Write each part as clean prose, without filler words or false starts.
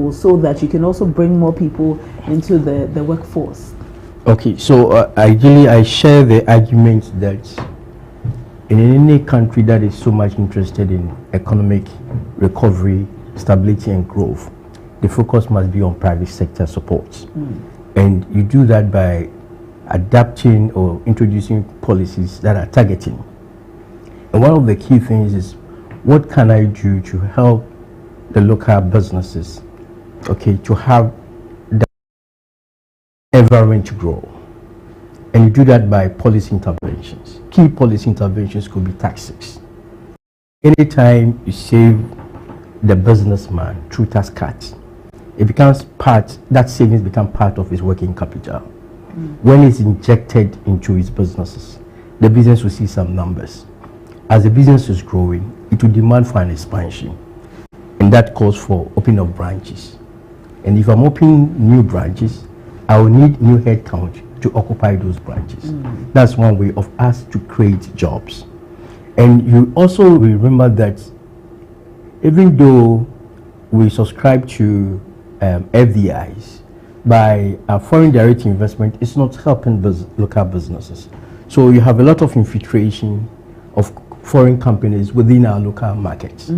so that you can also bring more people into the workforce? Okay, so ideally I share the argument that in any country that is so much interested in economic recovery, stability and growth, the focus must be on private sector support. And you do that by adapting or introducing policies that are targeting. And one of the key things is, what can I do to help the local businesses, okay, to have the environment to grow? And you do that by policy interventions. Key policy interventions could be taxes. Anytime you save the businessman through tax cuts, it becomes part, that savings become part of his working capital. When it's injected into his businesses, the business will see some numbers. As the business is growing, it will demand for an expansion, and that calls for opening of branches. And if I'm opening new branches, I will need new headcount to occupy those branches. That's one way of us to create jobs. And you also remember that even though we subscribe to FDIs, by foreign direct investment, it's not helping local businesses. So you have a lot of infiltration of foreign companies within our local markets,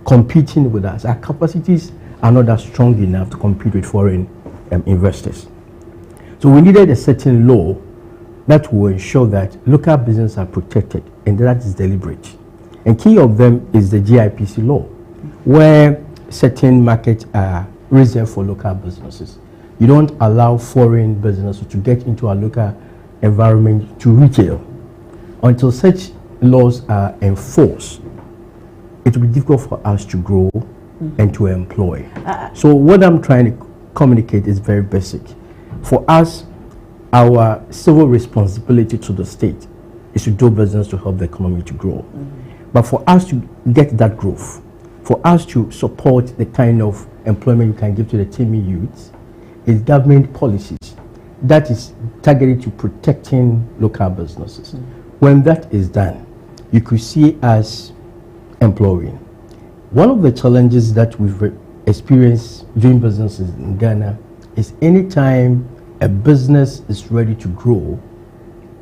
competing with us. Our capacities are not that strong enough to compete with foreign investors. So we needed a certain law that will ensure that local businesses are protected, and that is deliberate. And key of them is the GIPC law, where certain markets are reserved for local businesses. You don't allow foreign businesses to get into our local environment to retail. Until such laws are enforced, it will be difficult for us to grow and to employ. So what I'm trying to communicate is very basic. For us, our civil responsibility to the state is to do business to help the economy to grow. But for us to get that growth, for us to support the kind of employment you can give to the teeming youths, is government policies that is targeted to protecting local businesses. When that is done, you could see us employing. One of the challenges that we've experienced doing businesses in Ghana is anytime a business is ready to grow,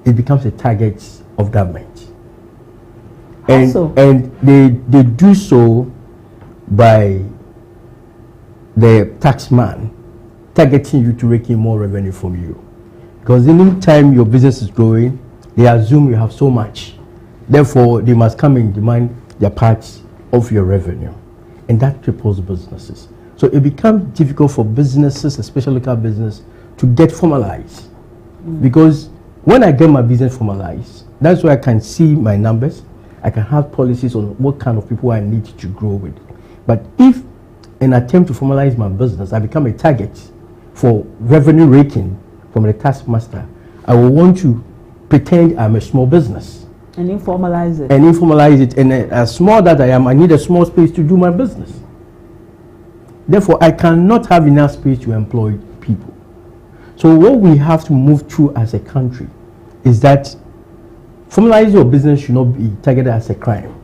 it becomes a target of government. And they do so by the taxman targeting you to rake in more revenue from you. Because any time your business is growing, they assume you have so much. Therefore, they must come and demand their parts of your revenue. And that cripples businesses. So it becomes difficult for businesses, especially local business, to get formalized. Because when I get my business formalized, that's where I can see my numbers. I can have policies on what kind of people I need to grow with. But if an attempt to formalize my business, I become a target for revenue raking from the taskmaster, I will want to pretend I'm a small business. And informalize it. And informalize it. And as small that I am, I need a small space to do my business. Therefore, I cannot have enough space to employ people. So what we have to move through as a country is that formalizing your business should not be targeted as a crime.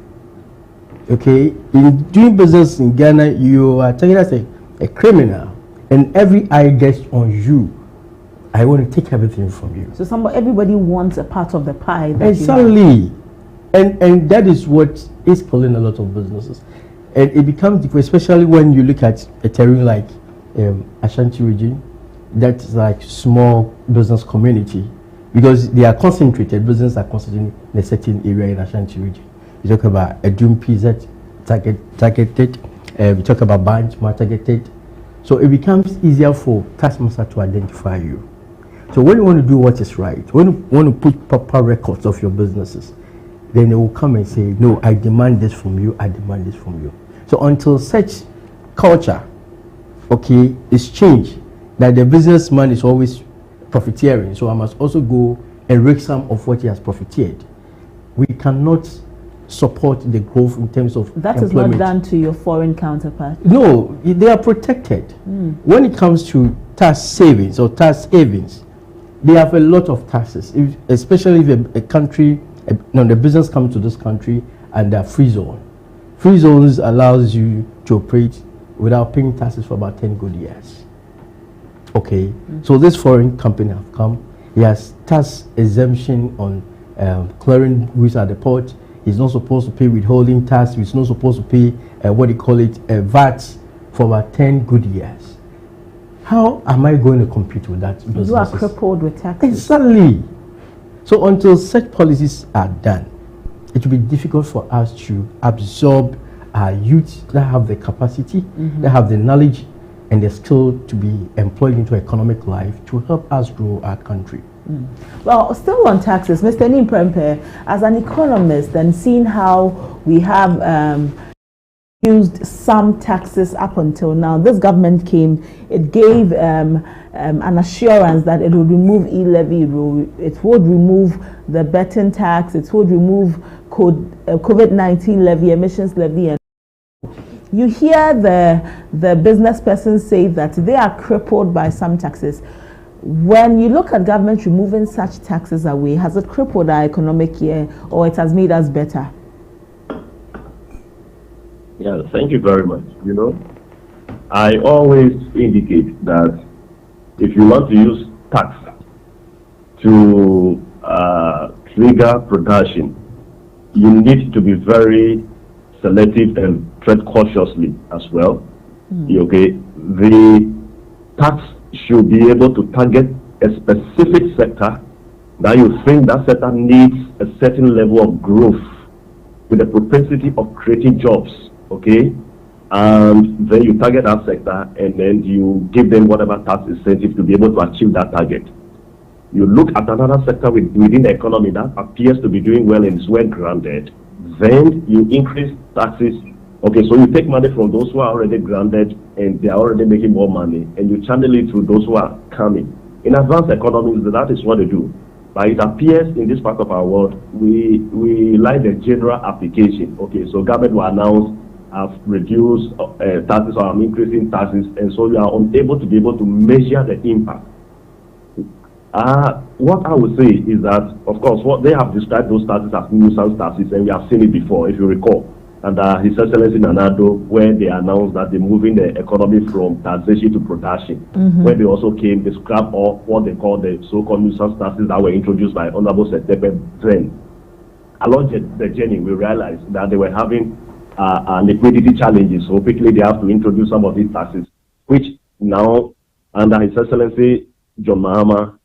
Okay? In doing business in Ghana, you are targeted as a criminal. And every eye gets on you. I want to take everything from you. So everybody wants a part of the pie. Exactly. And that is what is killing a lot of businesses. And it becomes difficult, especially when you look at a terrain like Ashanti region, that's like small business community, because they are concentrated, businesses are concentrated in a certain area in Ashanti region. You talk about a Doom PZ targeted, we talk about Banjma targeted. So it becomes easier for taskmaster to identify you. So when you want to do what is right, when you want to put proper records of your businesses, then they will come and say, no, I demand this from you, I demand this from you. So until such culture, okay, is changed, that the businessman is always profiteering, so I must also go and rake some of what he has profiteered, we cannot support the growth in terms of that employment. Is not done to your foreign counterpart. No, they are protected. When it comes to tax savings or tax havens, they have a lot of taxes, especially if a country, the business comes to this country and they're free zone. Free zones allows you to operate without paying taxes for about 10 good years. Okay, so this foreign company have come. He has tax exemption on clearing goods at the port. He's not supposed to pay withholding tax. He's not supposed to pay VAT for about 10 good years. How am I going to compete with that? You are crippled with taxes. Exactly. So until such policies are done, it will be difficult for us to absorb our youth that have the capacity, that have the knowledge and the skill to be employed into economic life to help us grow our country. Well, still on taxes, Mr. Nimprempe, as an economist and seeing how we have used some taxes up until now, this government came, it gave an assurance that it would remove e-levy rule, it would remove the betting tax, it would remove COVID-19 levy, emissions levy, and you hear the business persons say that they are crippled by some taxes. When you look at government removing such taxes away, has it crippled our economic year or it has made us better? Yeah, thank you very much. You know, I always indicate that if you want to use tax to trigger production, you need to be very selective and tread cautiously as well. Okay, the tax should be able to target a specific sector that you think that sector needs a certain level of growth with the propensity of creating jobs. Okay, and then you target that sector and then you give them whatever tax incentive to be able to achieve that target. You look at another sector within the economy that appears to be doing well and is well grounded, then you increase taxes. Okay, so you take money from those who are already grounded and they are already making more money, and you channel it to those who are coming. In advanced economies, that is what they do. But it appears in this part of our world, we like the general application. Okay, so government will announce, I've reduced taxes or I'm increasing taxes, and so you are unable to be able to measure the impact. What I would say is that, of course, what they have described those taxes as nuisance taxes, and we have seen it before, if you recall. And His Excellency Nanado, where they announced that they're moving the economy from taxation to production, where they also came, they scrapped all what they call the so-called nuisance taxes that were introduced by Honorable Setepe then. Along the journey, we realized that they were having liquidity challenges, so quickly they have to introduce some of these taxes, which now, under His Excellency John Mahama,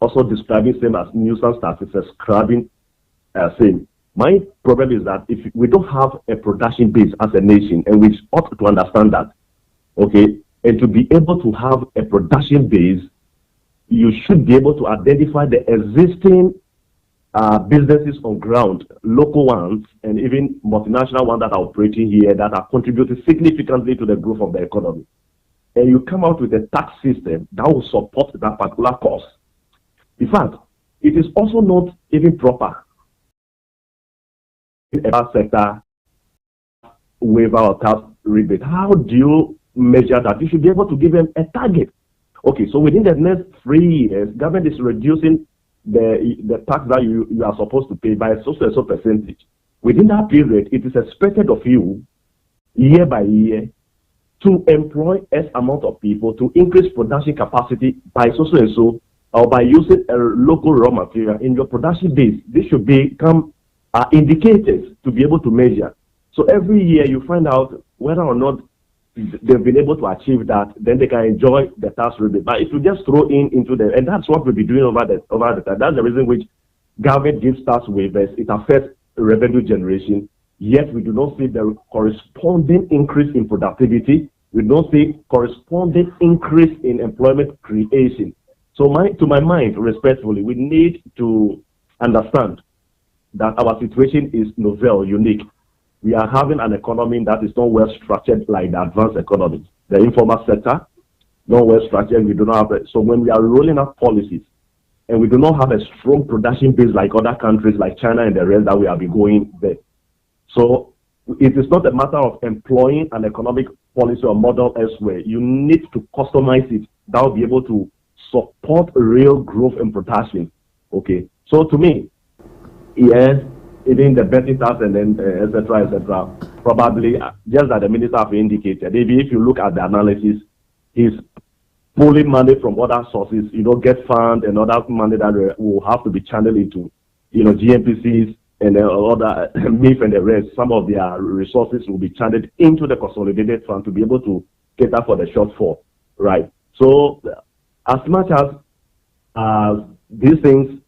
also describing same as nuisance taxes, scrapping same. My problem is that if we don't have a production base as a nation, and we ought to understand that, okay, and to be able to have a production base, you should be able to identify the existing businesses on ground, local ones, and even multinational ones that are operating here that are contributing significantly to the growth of the economy. And you come out with a tax system that will support that particular cost. In fact, it is also not even proper in a sector waiver or tax rebate. How do you measure that? You should be able to give them a target. Okay, so within the next 3 years, government is reducing the tax that you are supposed to pay by a so percentage. Within that period, it is expected of you, year by year, to employ S amount of people to increase production capacity by so, or by using a local raw material in your production base. This should become indicators to be able to measure. So every year you find out whether or not they've been able to achieve that, then they can enjoy the tax rebate. But if you just throw into the, and that's what we'll be doing over the time. That's the reason which government gives tax waivers. It affects revenue generation, yet we do not see the corresponding increase in productivity. We don't see corresponding increase in employment creation. So to my mind, respectfully, we need to understand that our situation is novel, unique. We are having an economy that is not well structured like the advanced economy. The informal sector, not well structured. We do not have it. So when we are rolling out policies and we do not have a strong production base like other countries like China and the rest that we have been going there. So it is not a matter of employing an economic policy or model elsewhere. You need to customize it that will be able to support real growth and production. Okay. So to me, yes, even the betting tax and then etc. probably, just as the minister have indicated, maybe if you look at the analysis, he's pulling money from other sources, get fund and other money that will have to be channeled into, GMPCs and other MIF and the rest. Some of their resources will be channeled into the consolidated fund to be able to cater for the shortfall, right? So, as much as these things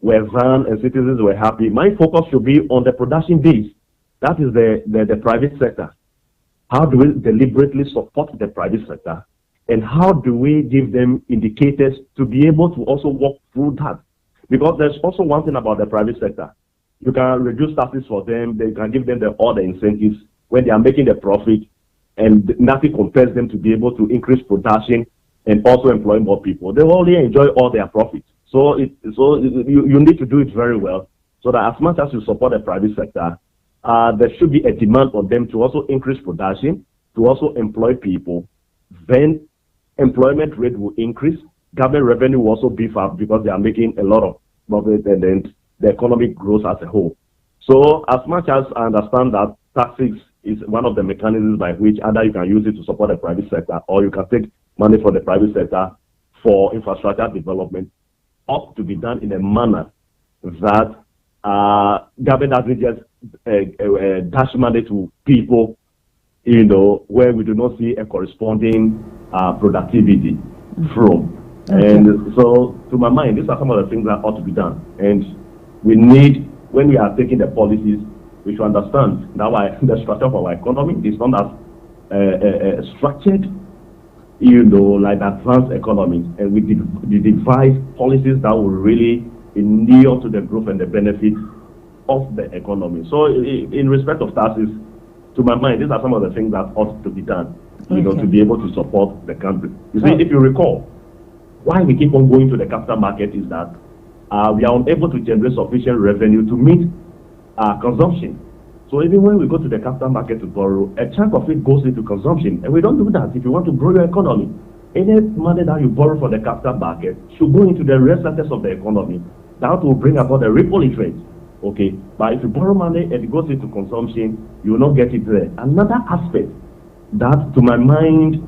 were done and citizens were happy, my focus should be on the production base. That is the private sector. How do we deliberately support the private sector? And how do we give them indicators to be able to also walk through that? Because there's also one thing about the private sector. You can reduce taxes for them. They can give them all the incentives when they are making the profit, and nothing compels them to be able to increase production and also employ more people. They only enjoy all their profits. So you need to do it very well, so that as much as you support the private sector, there should be a demand on them to also increase production, to also employ people. Then employment rate will increase. Government revenue will also beef up because they are making a lot of profit, and then the economic grows as a whole. So as much as I understand that taxes is one of the mechanisms by which either you can use it to support the private sector, or you can take money from the private sector for infrastructure development, ought to be done in a manner that government doesn't just dash money to people, where we do not see a corresponding productivity from. Okay. And so, to my mind, these are some of the things that ought to be done. And we need, when we are taking the policies, we should understand that the structure of our economy is not as structured, like advanced economies. And we devise policies that will really inure to the growth and the benefit of the economy. So, in respect of taxes, to my mind, these are some of the things that ought to be done, to be able to support the country. You see, if you recall, why we keep on going to the capital market is that we are unable to generate sufficient revenue to meet consumption. So even when we go to the capital market to borrow, a chunk of it goes into consumption, and we don't do that if you want to grow your economy. Any money that you borrow from the capital market should go into the rest sectors of the economy. That will bring about the ripple effect. Okay, but if you borrow money and it goes into consumption, you will not get it there. Another aspect that, to my mind,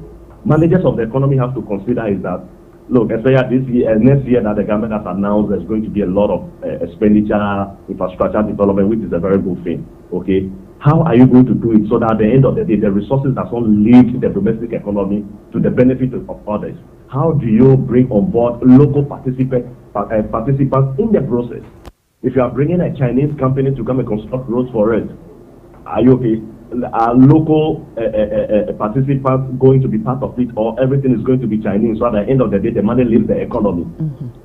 managers of the economy have to consider is that, look, especially this year, next year that the government has announced, there's going to be a lot of expenditure, infrastructure development, which is a very good thing. Okay, how are you going to do it so that at the end of the day, the resources that don't leave the domestic economy to the benefit of others? How do you bring on board local participants in the process? If you are bringing a Chinese company to come and construct roads for us, are you okay? Are local participants going to be part of it, or everything is going to be Chinese? So at the end of the day, the money leaves the economy,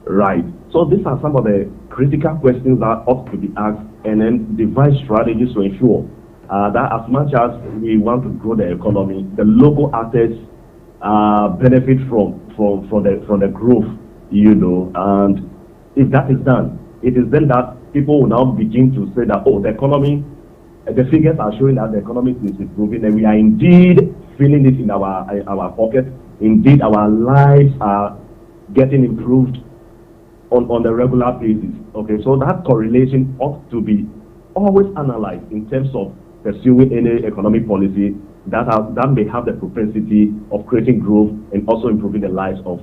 right? So these are some of the critical questions that ought to be asked, and then devise strategies to ensure that as much as we want to grow the economy, the local actors benefit from the growth, and if that is done, it is then that people will now begin to say that, the economy, the figures are showing that the economy is improving, and we are indeed feeling it in our pocket. Indeed, our lives are getting improved on a regular basis. Okay, so that correlation ought to be always analyzed in terms of pursuing any economic policy that may have the propensity of creating growth and also improving the lives of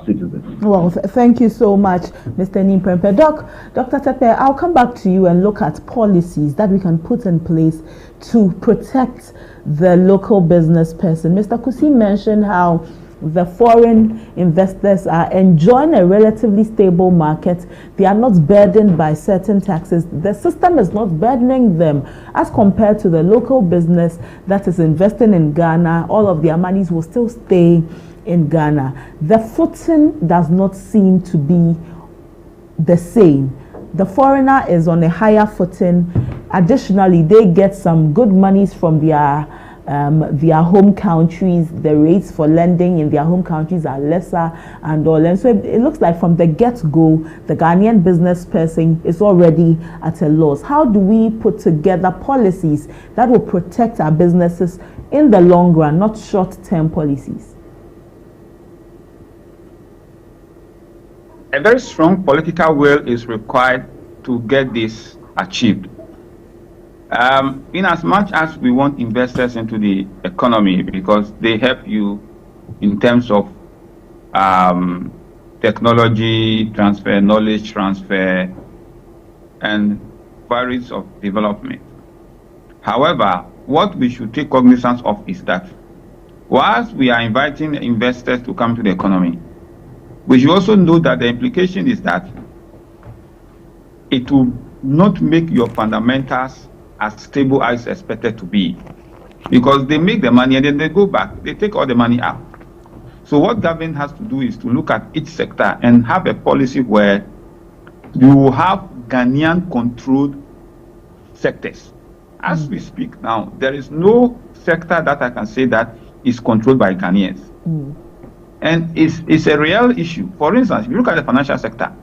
citizens. Well, thank you so much, Mr. Nimprempeh. Dr. Tepe, I'll come back to you and look at policies that we can put in place to protect the local business person. Mr. Kusi mentioned how the foreign investors are enjoying a relatively stable market. They are not burdened by certain taxes. The system is not burdening them as compared to the local business that is investing in Ghana. All of their monies will still stay in Ghana. The footing does not seem to be the same. The foreigner is on a higher footing. Additionally, they get some good monies from their home countries. The rates for lending in their home countries are lesser and all. And so it looks like from the get-go, the Ghanaian business person is already at a loss. How do we put together policies that will protect our businesses in the long run, not short-term policies? A very strong political will is required to get this achieved. In as much as we want investors into the economy because they help you in terms of technology transfer, knowledge transfer, and various of development. However, what we should take cognizance of is that whilst we are inviting investors to come to the economy, we should also know that the implication is that it will not make your fundamentals as stable as expected to be, because they make the money and then they go back, they take all the money out. So what government has to do is to look at each sector and have a policy where you will have Ghanaian controlled sectors. As we speak now, there is no sector that I can say that is controlled by Ghanaians. And it's a real issue. For instance, if you look at the financial sector,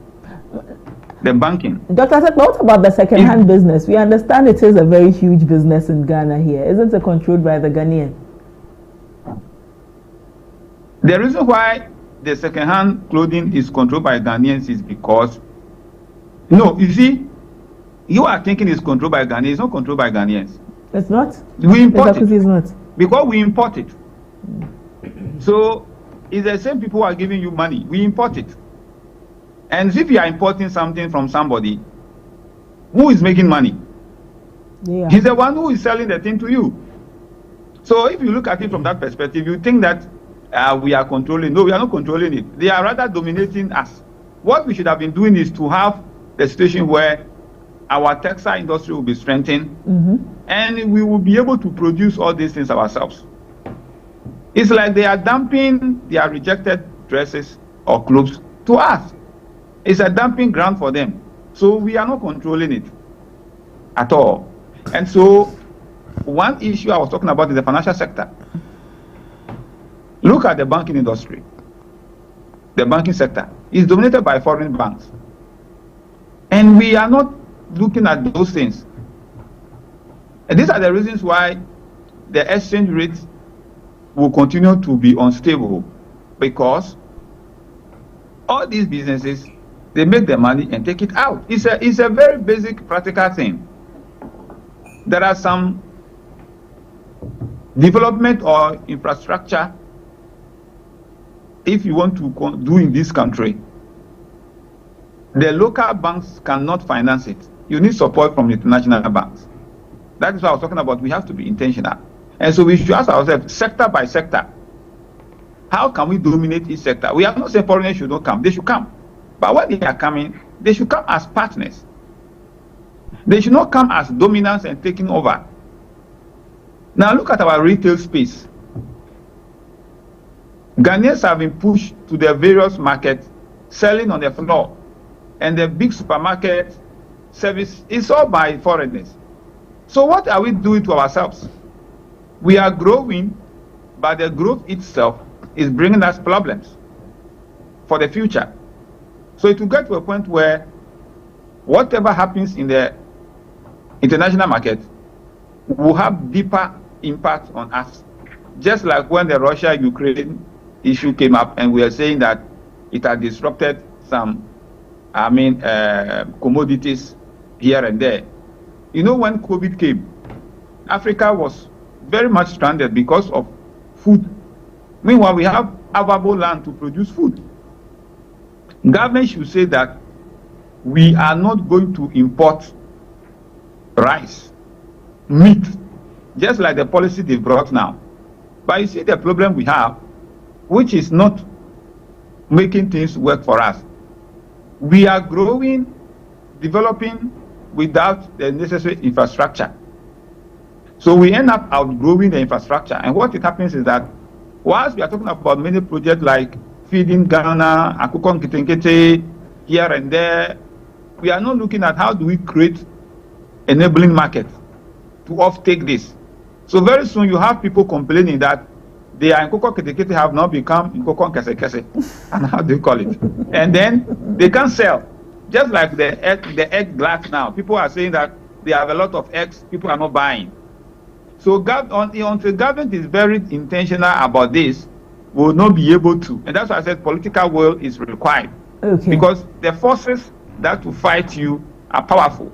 the banking. Dr. Sekpa, what about the second-hand business? We understand it is a very huge business in Ghana here. Isn't it controlled by the Ghanaian? The reason why the second-hand clothing is controlled by Ghanaians is because, no, you see, you are thinking it's controlled by Ghanaians. It's not controlled by Ghanaians. It's not? We import it. It's not. Because we import it. So it's the same people who are giving you money. We import it. And if you are importing something from somebody, who is making money? Yeah. He's the one who is selling the thing to you. So if you look at it from that perspective, you think that we are controlling. No, we are not controlling it. They are rather dominating us. What we should have been doing is to have the situation where our textile industry will be strengthened, and we will be able to produce all these things ourselves. It's like they are dumping their rejected dresses or clothes to us. It's a dumping ground for them. So we are not controlling it at all. And so one issue I was talking about is the financial sector. Look at the banking industry. The banking sector is dominated by foreign banks. And we are not looking at those things. And these are the reasons why the exchange rate will continue to be unstable, because all these businesses, they make their money and take it out. It's a very basic practical thing. There are some development or infrastructure if you want to do in this country, the local banks cannot finance it. You need support from the international banks. That is what I was talking about. We have to be intentional. And so we should ask ourselves, sector by sector, how can we dominate each sector? We are not saying foreigners should not come. They should come. But when they are coming, they should come as partners. They should not come as dominants and taking over. Now look at our retail space. Ghanaians have been pushed to the various markets, selling on the floor. And the big supermarket service is all by foreigners. So what are we doing to ourselves? We are growing, but the growth itself is bringing us problems for the future. So it will get to a point where whatever happens in the international market will have deeper impact on us. Just like when the Russia-Ukraine issue came up and we are saying that it had disrupted some, commodities here and there. You know, when COVID came, Africa was very much stranded because of food. Meanwhile, we have available land to produce food. Government should say that we are not going to import rice, meat, just like the policy they brought now. But you see the problem we have, which is not making things work for us. We are growing, developing without the necessary infrastructure. So we end up outgrowing the infrastructure. And what it happens is that whilst we are talking about many projects like feeding Ghana, Akukon Kitenkete, here and there, we are not looking at how do we create enabling markets to offtake this. So very soon you have people complaining that they are in Nkokon Kitenkete have now become in Nkokon Kese. And how do you call it? And then they can't sell. Just like the egg glass now. People are saying that they have a lot of eggs, people are not buying. So until government is very intentional about this, we will not be able to. And that's why I said political will is required. Okay. Because the forces that will fight you are powerful.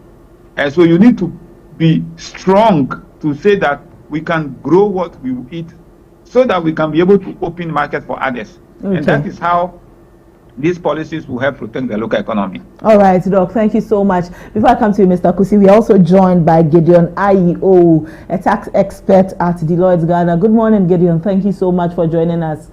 And so you need to be strong to say that we can grow what we eat so that we can be able to open market for others. Okay. And that is how these policies will help protect the local economy. All right, Doc, thank you so much. Before I come to you, Mr. Kusi, we are also joined by Gideon IEO, a tax expert at Deloitte Ghana. Good morning, Gideon. Thank you so much for joining us.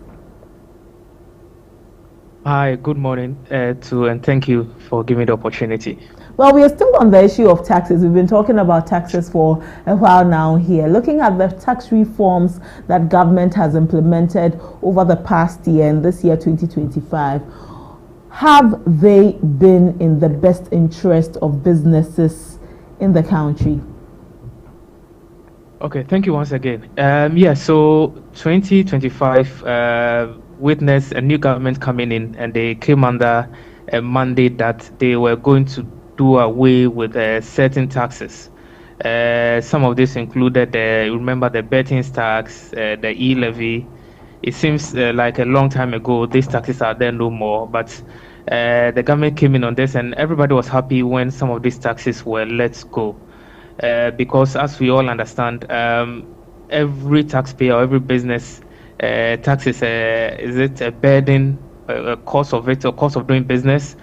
Hi, good morning and thank you for giving me the opportunity. Well, we are still on the issue of taxes. We've been talking about taxes for a while now here. Looking at the tax reforms that government has implemented over the past year and this year, 2025, have they been in the best interest of businesses in the country? Okay, thank you once again. So 2025 witnessed a new government coming in, and they came under a mandate that they were going to do away with certain taxes. Some of this included, remember, the betting tax, the e-levy. It seems like a long time ago these taxes are there no more, but the government came in on this, and everybody was happy when some of these taxes were let go. Because as we all understand, every taxpayer or every business taxes, is it a burden, a cost of it, or cost of doing business?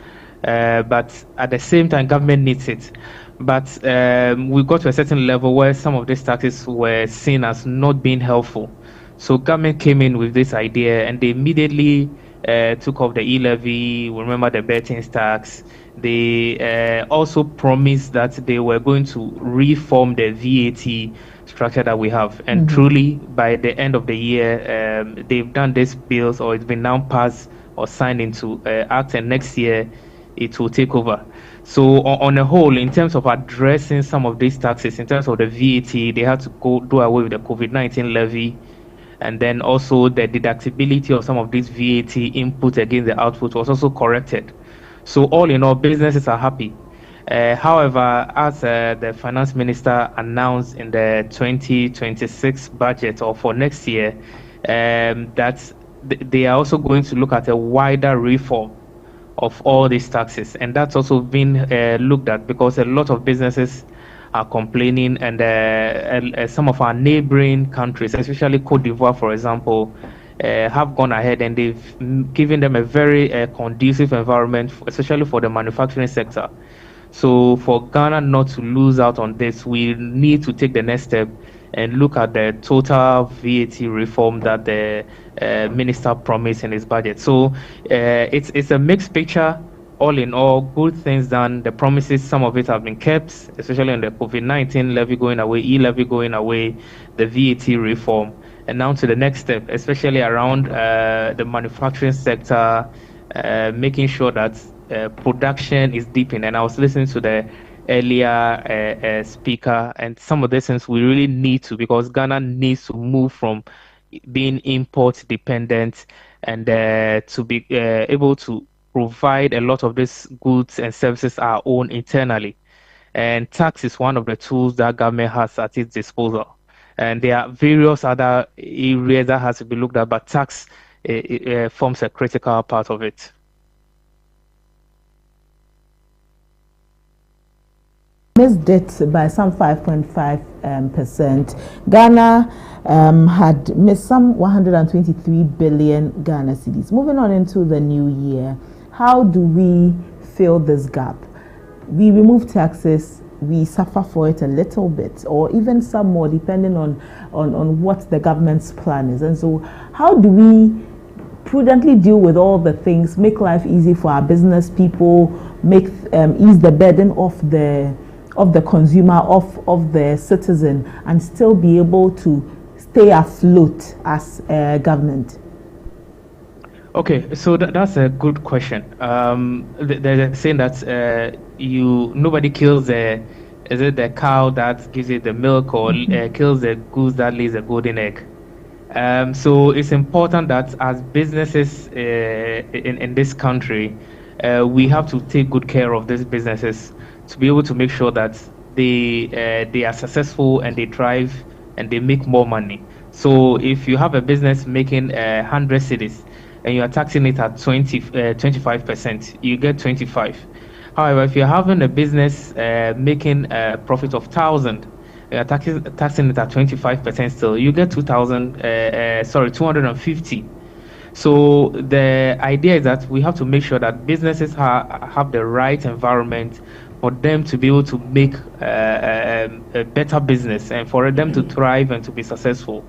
But at the same time, government needs it. But we got to a certain level where some of these taxes were seen as not being helpful. So government came in with this idea, and they immediately took off the e-levy. Remember the betting tax. They also promised that they were going to reform the VAT structure that we have. And truly, by the end of the year, they've done these bills, or it's been now passed or signed into act, and next year it will take over. So on a whole, in terms of addressing some of these taxes, in terms of the VAT, they had to do away with the COVID-19 levy, and then also the deductibility of some of these VAT input against the output was also corrected. So all in all, businesses are happy. However, as the finance minister announced in the 2026 budget, or for next year, that they are also going to look at a wider reform of all these taxes, and that's also been looked at because a lot of businesses are complaining, and some of our neighboring countries, especially Cote d'Ivoire, for example, have gone ahead and they've given them a very conducive environment, especially for the manufacturing sector. So for Ghana not to lose out on this, we need to take the next step and look at the total VAT reform that the minister promised in his budget. So it's a mixed picture. All in all, good things done. The promises, some of it have been kept, especially on the COVID-19 levy going away, e-levy going away, the VAT reform. And now to the next step, especially around the manufacturing sector, making sure that production is deepened. And I was listening to the earlier speaker, and some of these things we really need to, because Ghana needs to move from being import dependent and to be able to provide a lot of these goods and services our own internally. And tax is one of the tools that government has at its disposal. And there are various other areas that has to be looked at, but tax forms a critical part of it. Missed it by some 5.5%. Ghana had missed some 123 billion Ghana cedis. Moving on into the new year, how do we fill this gap? We remove taxes, we suffer for it a little bit, or even some more, depending on what the government's plan is. And so how do we prudently deal with all the things, make life easy for our business people, make ease the burden of the consumer, of the citizen, and still be able to stay afloat as a government? Okay, so that's a good question. They're saying that nobody kills the cow that gives it the milk, or kills the goose that lays a golden egg. So it's important that as businesses in this country, we have to take good care of these businesses to be able to make sure that they are successful and they thrive and they make more money. So if you have a business making 100 cedis and you are taxing it at 25%, you get 25. However, if you're having a business making a profit of 1,000, you're taxing it at 25% still, you get 250. So the idea is that we have to make sure that businesses have the right environment for them to be able to make a better business and for them to thrive and to be successful.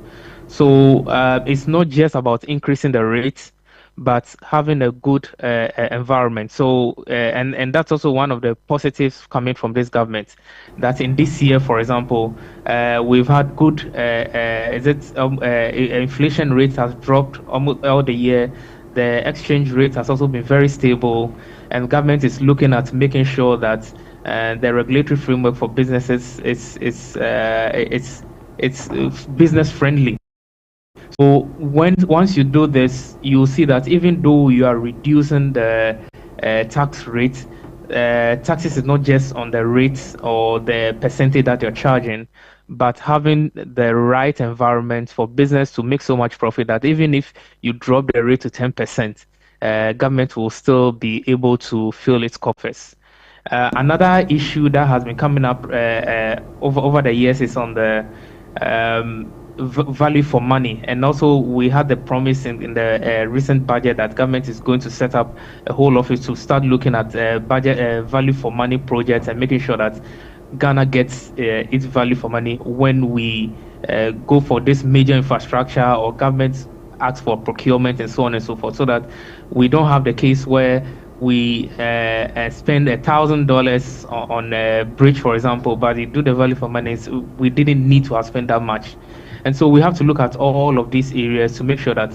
So it's not just about increasing the rates, but having a good environment. So and that's also one of the positives coming from this government. That in this year, for example, we've had good. Inflation rate has dropped almost all the year. The exchange rate has also been very stable, and government is looking at making sure that the regulatory framework for businesses it's business friendly. So once you do this, you'll see that even though you are reducing the tax rate, taxes is not just on the rates or the percentage that you're charging, but having the right environment for business to make so much profit that even if you drop the rate to 10%, government will still be able to fill its coffers. Another issue that has been coming up over the years is on the value for money, and also we had the promise in the recent budget that government is going to set up a whole office to start looking at budget value for money projects and making sure that Ghana gets its value for money when we go for this major infrastructure or government asks for procurement and so on and so forth, so that we don't have the case where we spend $1,000 on a bridge, for example, but you do the value for money, we didn't need to have spent that much. And so we have to look at all of these areas to make sure that,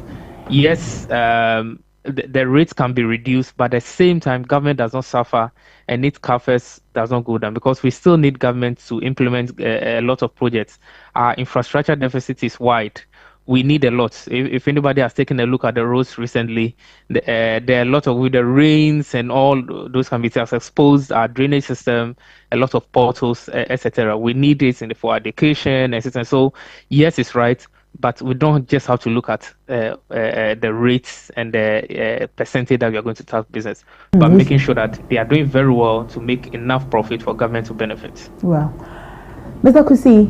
yes, the rates can be reduced, but at the same time, government does not suffer and its coffers does not go down, because we still need government to implement a lot of projects. Our infrastructure deficit is wide. We need a lot. If anybody has taken a look at the roads recently, there are a lot of, with the rains and all those can be exposed, our drainage system, a lot of potholes, etc. We need it for education, etc. So yes, it's right, but we don't just have to look at the rates and the percentage that we are going to tax business, but making sure that they are doing very well to make enough profit for government to benefit. Well, Mr. Kusi,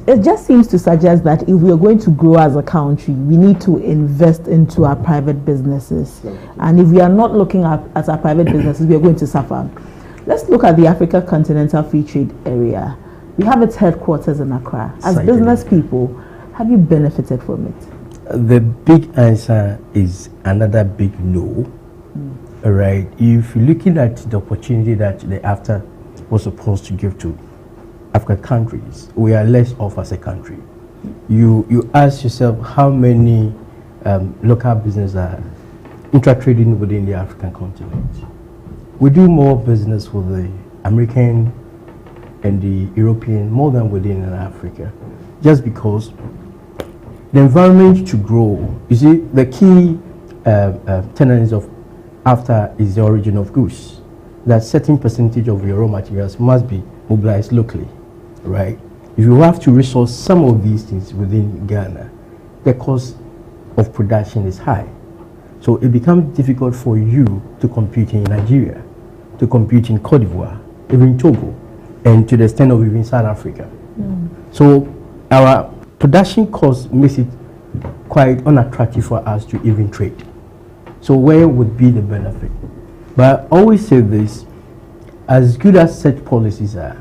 it just seems to suggest that if we are going to grow as a country, we need to invest into our private businesses. And if we are not looking at our private businesses, we are going to suffer. Let's look at the Africa Continental Free Trade Area. We have its headquarters in Accra. As business people, have you benefited from it? The big answer is another big no. All right. If you're looking at the opportunity that the AFTA was supposed to give to African countries, we are less off as a country. You ask yourself how many local businesses are intra-trading within the African continent. We do more business with the American and the European more than within Africa, just because the environment to grow. You see, the key tenets of AFTA is the origin of goods. That certain percentage of your raw materials must be mobilized locally. Right? If you have to resource some of these things within Ghana, the cost of production is high. So it becomes difficult for you to compete in Nigeria, to compete in Cote d'Ivoire, even Togo, and to the extent of even South Africa. So our production cost makes it quite unattractive for us to even trade. So where would be the benefit? But I always say this, as good as such policies are,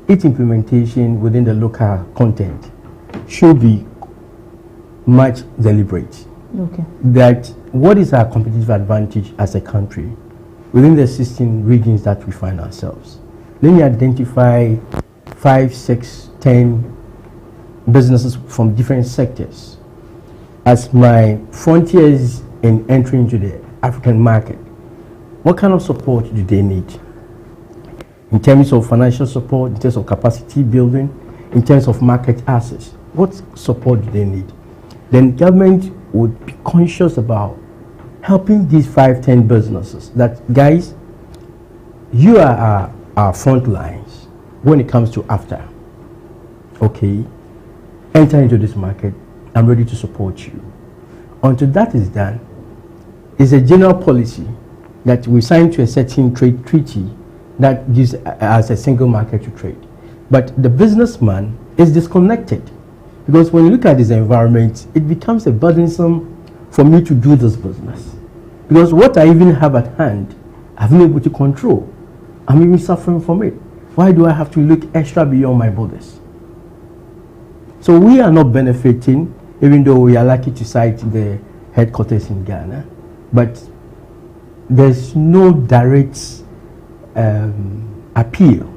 its implementation within the local content should be much deliberate. Okay. That what is our competitive advantage as a country within the 16 regions that we find ourselves? Let me identify 5, 6, 10 businesses from different sectors. As my frontiers in entering into the African market, what kind of support do they need? In terms of financial support, in terms of capacity building, in terms of market access, what support do they need? Then government would be conscious about helping these 5, 10 businesses. That, guys, you are our front lines when it comes to AFTA. Okay, enter into this market. I'm ready to support you. Until that is done, it's a general policy that we signed to a certain trade treaty that gives us a single market to trade. But the businessman is disconnected, because when you look at this environment, it becomes a burdensome for me to do this business. Because what I even have at hand, I've been able to control. I'm even suffering from it. Why do I have to look extra beyond my borders? So we are not benefiting, even though we are lucky to site the headquarters in Ghana, but there's no direct appeal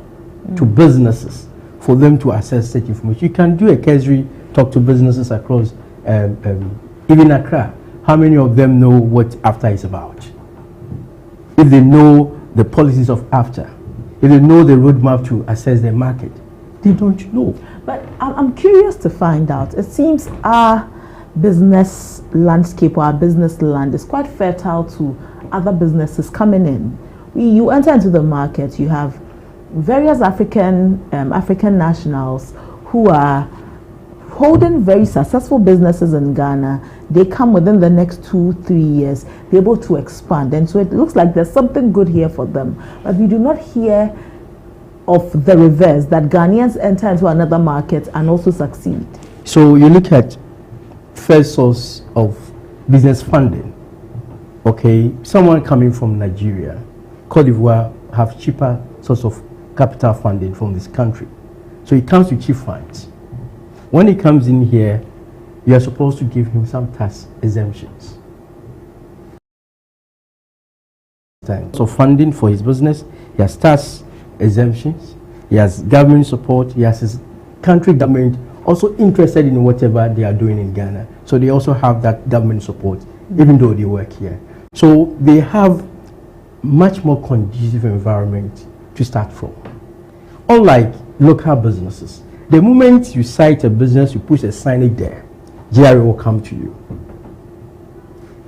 to businesses for them to access such information. You can do a cursory talk to businesses across even Accra. How many of them know what AFTA is about? If they know the policies of AFTA, if they know the roadmap to access the market, they don't know. But I'm curious to find out. It seems our business landscape or our business land is quite fertile to other businesses coming in. You enter into the market, you have various African nationals who are holding very successful businesses in Ghana. They come within the next 2-3 years, they're able to expand, and so it looks like there's something good here for them. But we do not hear of the reverse, that Ghanaians enter into another market and also succeed. So you look at first source of business funding. Okay, someone coming from Nigeria, Cote d'Ivoire have cheaper source of capital funding from this country. So he comes to cheap funds. When he comes in here, you are supposed to give him some tax exemptions. So funding for his business, he has tax exemptions, he has government support, he has his country government also interested in whatever they are doing in Ghana. So they also have that government support, even though they work here. So they have much more conducive environment to start from. Unlike local businesses, the moment you cite a business, you push a signage there, GRA will come to you.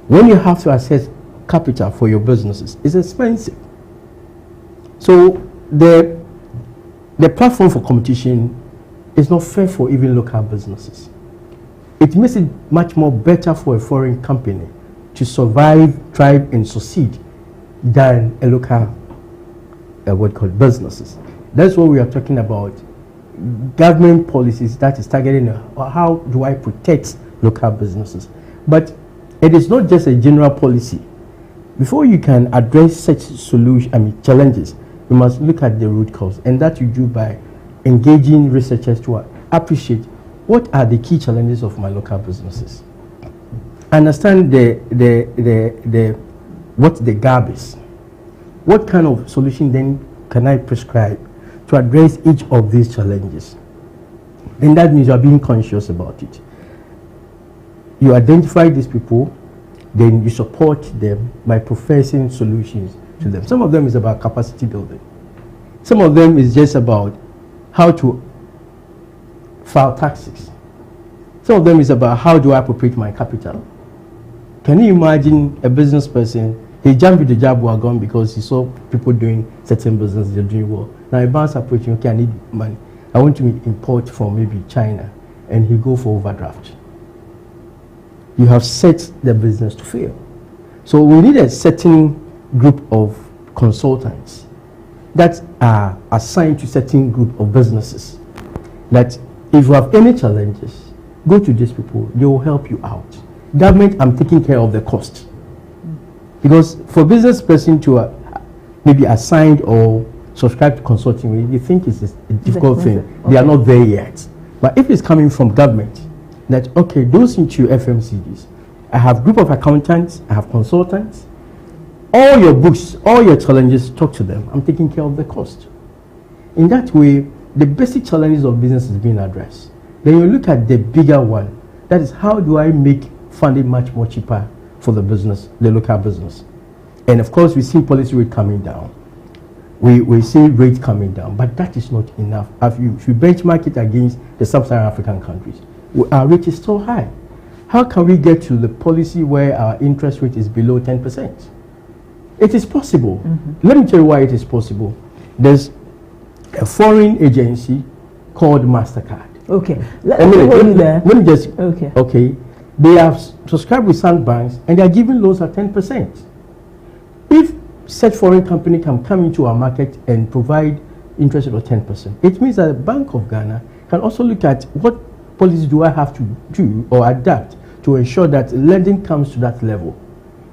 When you have to access capital for your businesses, it's expensive. So the platform for competition is not fair for even local businesses. It makes it much more better for a foreign company to survive, thrive, and succeed than a local businesses. That's what we are talking about. Government policies that is targeting how do I protect local businesses. But it is not just a general policy. Before you can address such challenges, you must look at the root cause, and that you do by engaging researchers to appreciate what are the key challenges of my local businesses. Understand what the gap is. What kind of solution then can I prescribe to address each of these challenges? And that means you are being conscious about it. You identify these people, then you support them by professing solutions to them. Some of them is about capacity building. Some of them is just about how to file taxes. Some of them is about how do I appropriate my capital. Can you imagine a business person, he jumped with the job wagon because he saw people doing certain business, they're doing well. Now a bank's approaching, okay, I need money. I want to import from maybe China, and he go for overdraft. You have set the business to fail. So we need a certain group of consultants that are assigned to certain group of businesses, that if you have any challenges, go to these people, they will help you out. Government, I'm taking care of the cost. Because for business person to maybe assigned or subscribe to consulting, you think it's a difficult thing. Okay. They are not there yet. But if it's coming from government, that, okay, those into FMCGs, I have group of accountants, I have consultants, all your books, all your challenges, talk to them. I'm taking care of the cost. In that way, the basic challenges of business is being addressed. Then you look at the bigger one, that is how do I make funding much more cheaper for the business, the local business. And of course, we see policy rate coming down. We see rates coming down, but that is not enough. If you benchmark it against the sub-Saharan African countries, our rate is so high. How can we get to the policy where our interest rate is below 10%? It is possible. Mm-hmm. Let me tell you why it is possible. There's a foreign agency called MasterCard. Okay. Let me just, okay. They have subscribed with some banks and they are giving loans at 10%. If such foreign company can come into our market and provide interest rate of 10%. It means that the Bank of Ghana can also look at what policies do I have to do or adapt to ensure that lending comes to that level.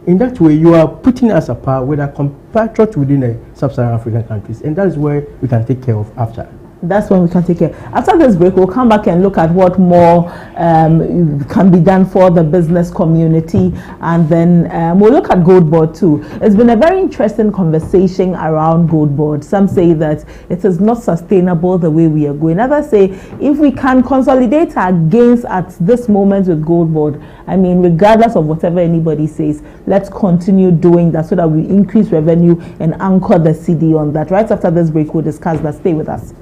In that way, you are putting us apart with our compatriots within the sub-Saharan African countries, and that is where we can take care of after. That's when we can take care. After this break, we'll come back and look at what more can be done for the business community, and then we'll look at Gold Board too. It's been a very interesting conversation around Gold Board. Some say that it is not sustainable the way we are going. Others say if we can consolidate our gains at this moment with Gold Board, I mean, regardless of whatever anybody says, let's continue doing that so that we increase revenue and anchor the CD on that. Right after this break, we'll discuss that. Stay with us.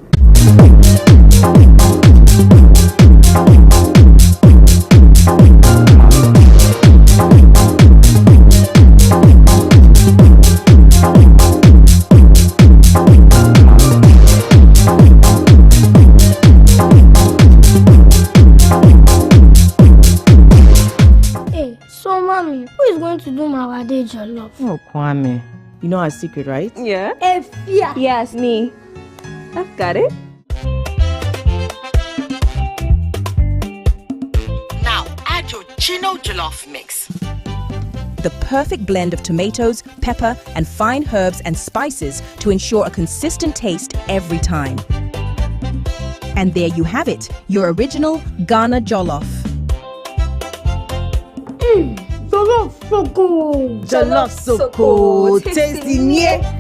Hey, so mommy, who is going to do my wedding jollof? Oh, Kwame. You know our secret, right? Yeah. Efia. Yes, me. I've got it. Now add your Gino Jollof mix. The perfect blend of tomatoes, pepper, and fine herbs and spices to ensure a consistent taste every time. And there you have it, your original Ghana Jollof. Jollof so good. Jollof so cool. Tasty, yeah.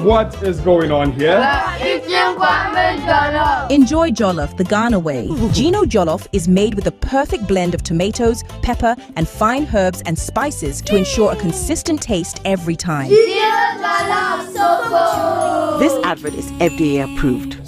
What is going on here? Enjoy Jollof the Ghana way. Gino Jollof is made with the perfect blend of tomatoes, pepper, and fine herbs and spices to ensure a consistent taste every time. This advert is FDA approved.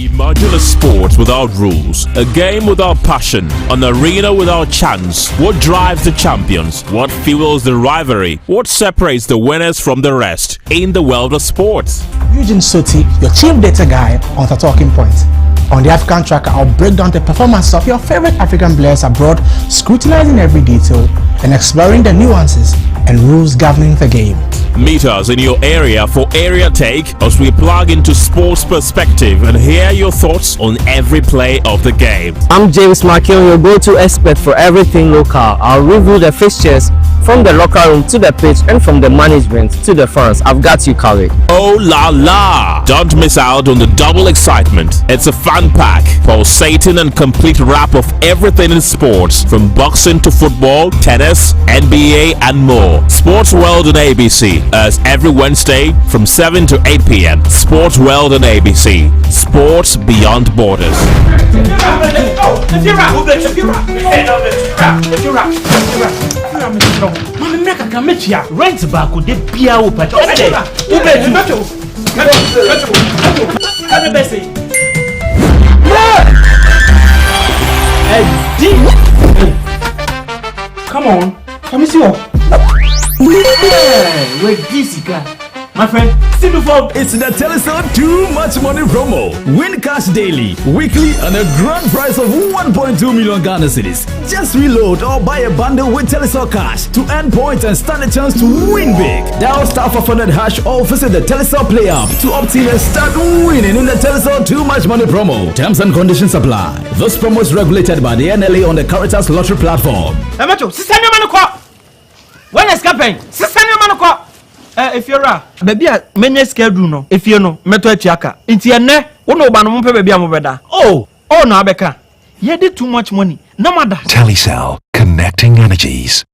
Imagine a sport without rules, a game without passion, an arena without chance. What drives the champions? What fuels the rivalry? What separates the winners from the rest in the world of sports? Eugene Soti, your chief data guy on the Talking Point. On the African Tracker, I'll break down the performance of your favorite African players abroad, scrutinizing every detail and exploring the nuances and rules governing the game. Meet us in your area for Area Take as we plug into sports perspective and hear your thoughts on every play of the game. I'm James Makion, your go-to expert for everything local. I'll review the fixtures from the locker room to the pitch and from the management to the fans. I've got you covered. Oh la la! Don't miss out on the double excitement. It's a fun pack, pulsating and complete wrap of everything in sports, from boxing to football, tennis, NBA and more. Sports World on ABC as every Wednesday from 7 to 8 p.m. Sports World on ABC. Sports beyond borders. Rent back with the beer open. Come on, let me see you. Wait, this guy. My friend, see before. It's the Telecel Too Much Money promo. Win cash daily, weekly, and a grand prize of 1.2 million Ghana cedis. Just reload or buy a bundle with Telecel Cash to earn points and stand a chance to win big. Dial *500# or visit the Telecel Play app to opt in and start winning in the Telecel Too Much Money promo. Terms and conditions apply. This promo is regulated by the NLA on the Caritas Lottery platform. When is campaign? If you're a baby, many schedule no. If you know, meto chiaka. Inti ene, uno ba no mpe baby amobeda. Oh no abeka. You did too much money. No matter. Telecel, connecting energies.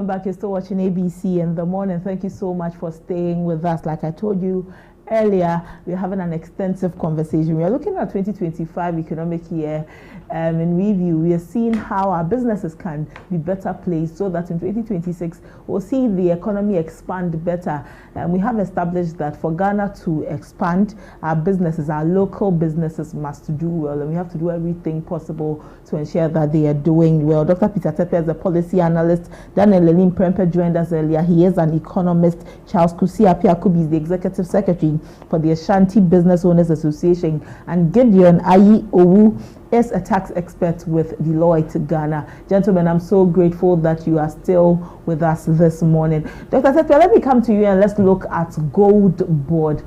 welcome back. You're still watching ABC in the morning. Thank you so much for staying with us. Like I told you earlier, we're having an extensive conversation. We are looking at 2025 economic year in review. We are seeing how our businesses can be better placed so that in 2026 we'll see the economy expand better. And we have established that for Ghana to expand, our businesses, our local businesses must do well, and we have to do everything possible to ensure that they are doing well. Dr. Peter Tepe is a policy analyst. Daniel Lenin Prempe joined us earlier. He is an economist. Charles Kusi Apiakubi is the executive secretary for the Ashanti Business Owners Association, and Gideon Ayi Owu is a tax expert with Deloitte Ghana. Gentlemen, I'm so grateful that you are still with us this morning. Dr. Tepe, let me come to you and let's look at Gold Board.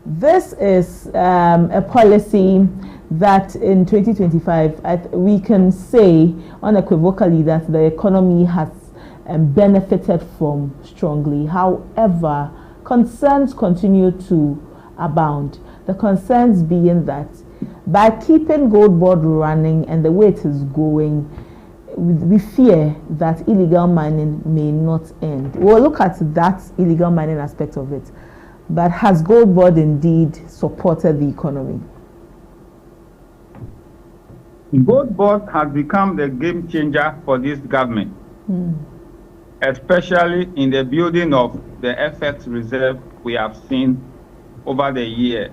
This is a policy that in 2025 we can say unequivocally that the economy has benefited from strongly. However, concerns continue to abound. The concerns being that by keeping Gold Board running and the way it is going, we fear that illegal mining may not end. We'll look at that illegal mining aspect of it. But has Gold Board indeed supported the economy? Gold Board has become the game changer for this government, especially in the building of the FX reserve we have seen over the year.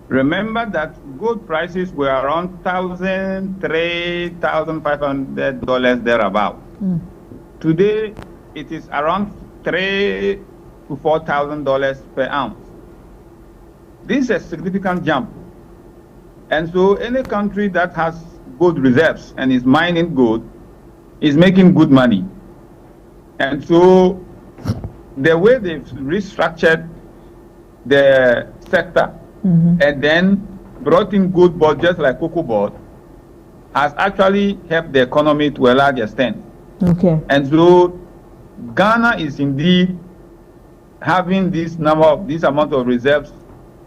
Remember that gold prices were around $1,000, $3,500 thereabout. Today, it is around $3,000 to $4,000 per ounce. This is a significant jump. And so any country that has gold reserves and is mining gold is making good money. And so the way they've restructured the sector and then brought in Gold Board just like Cocoa Board has actually helped the economy to a large extent. Okay. And so Ghana is indeed having this amount of reserves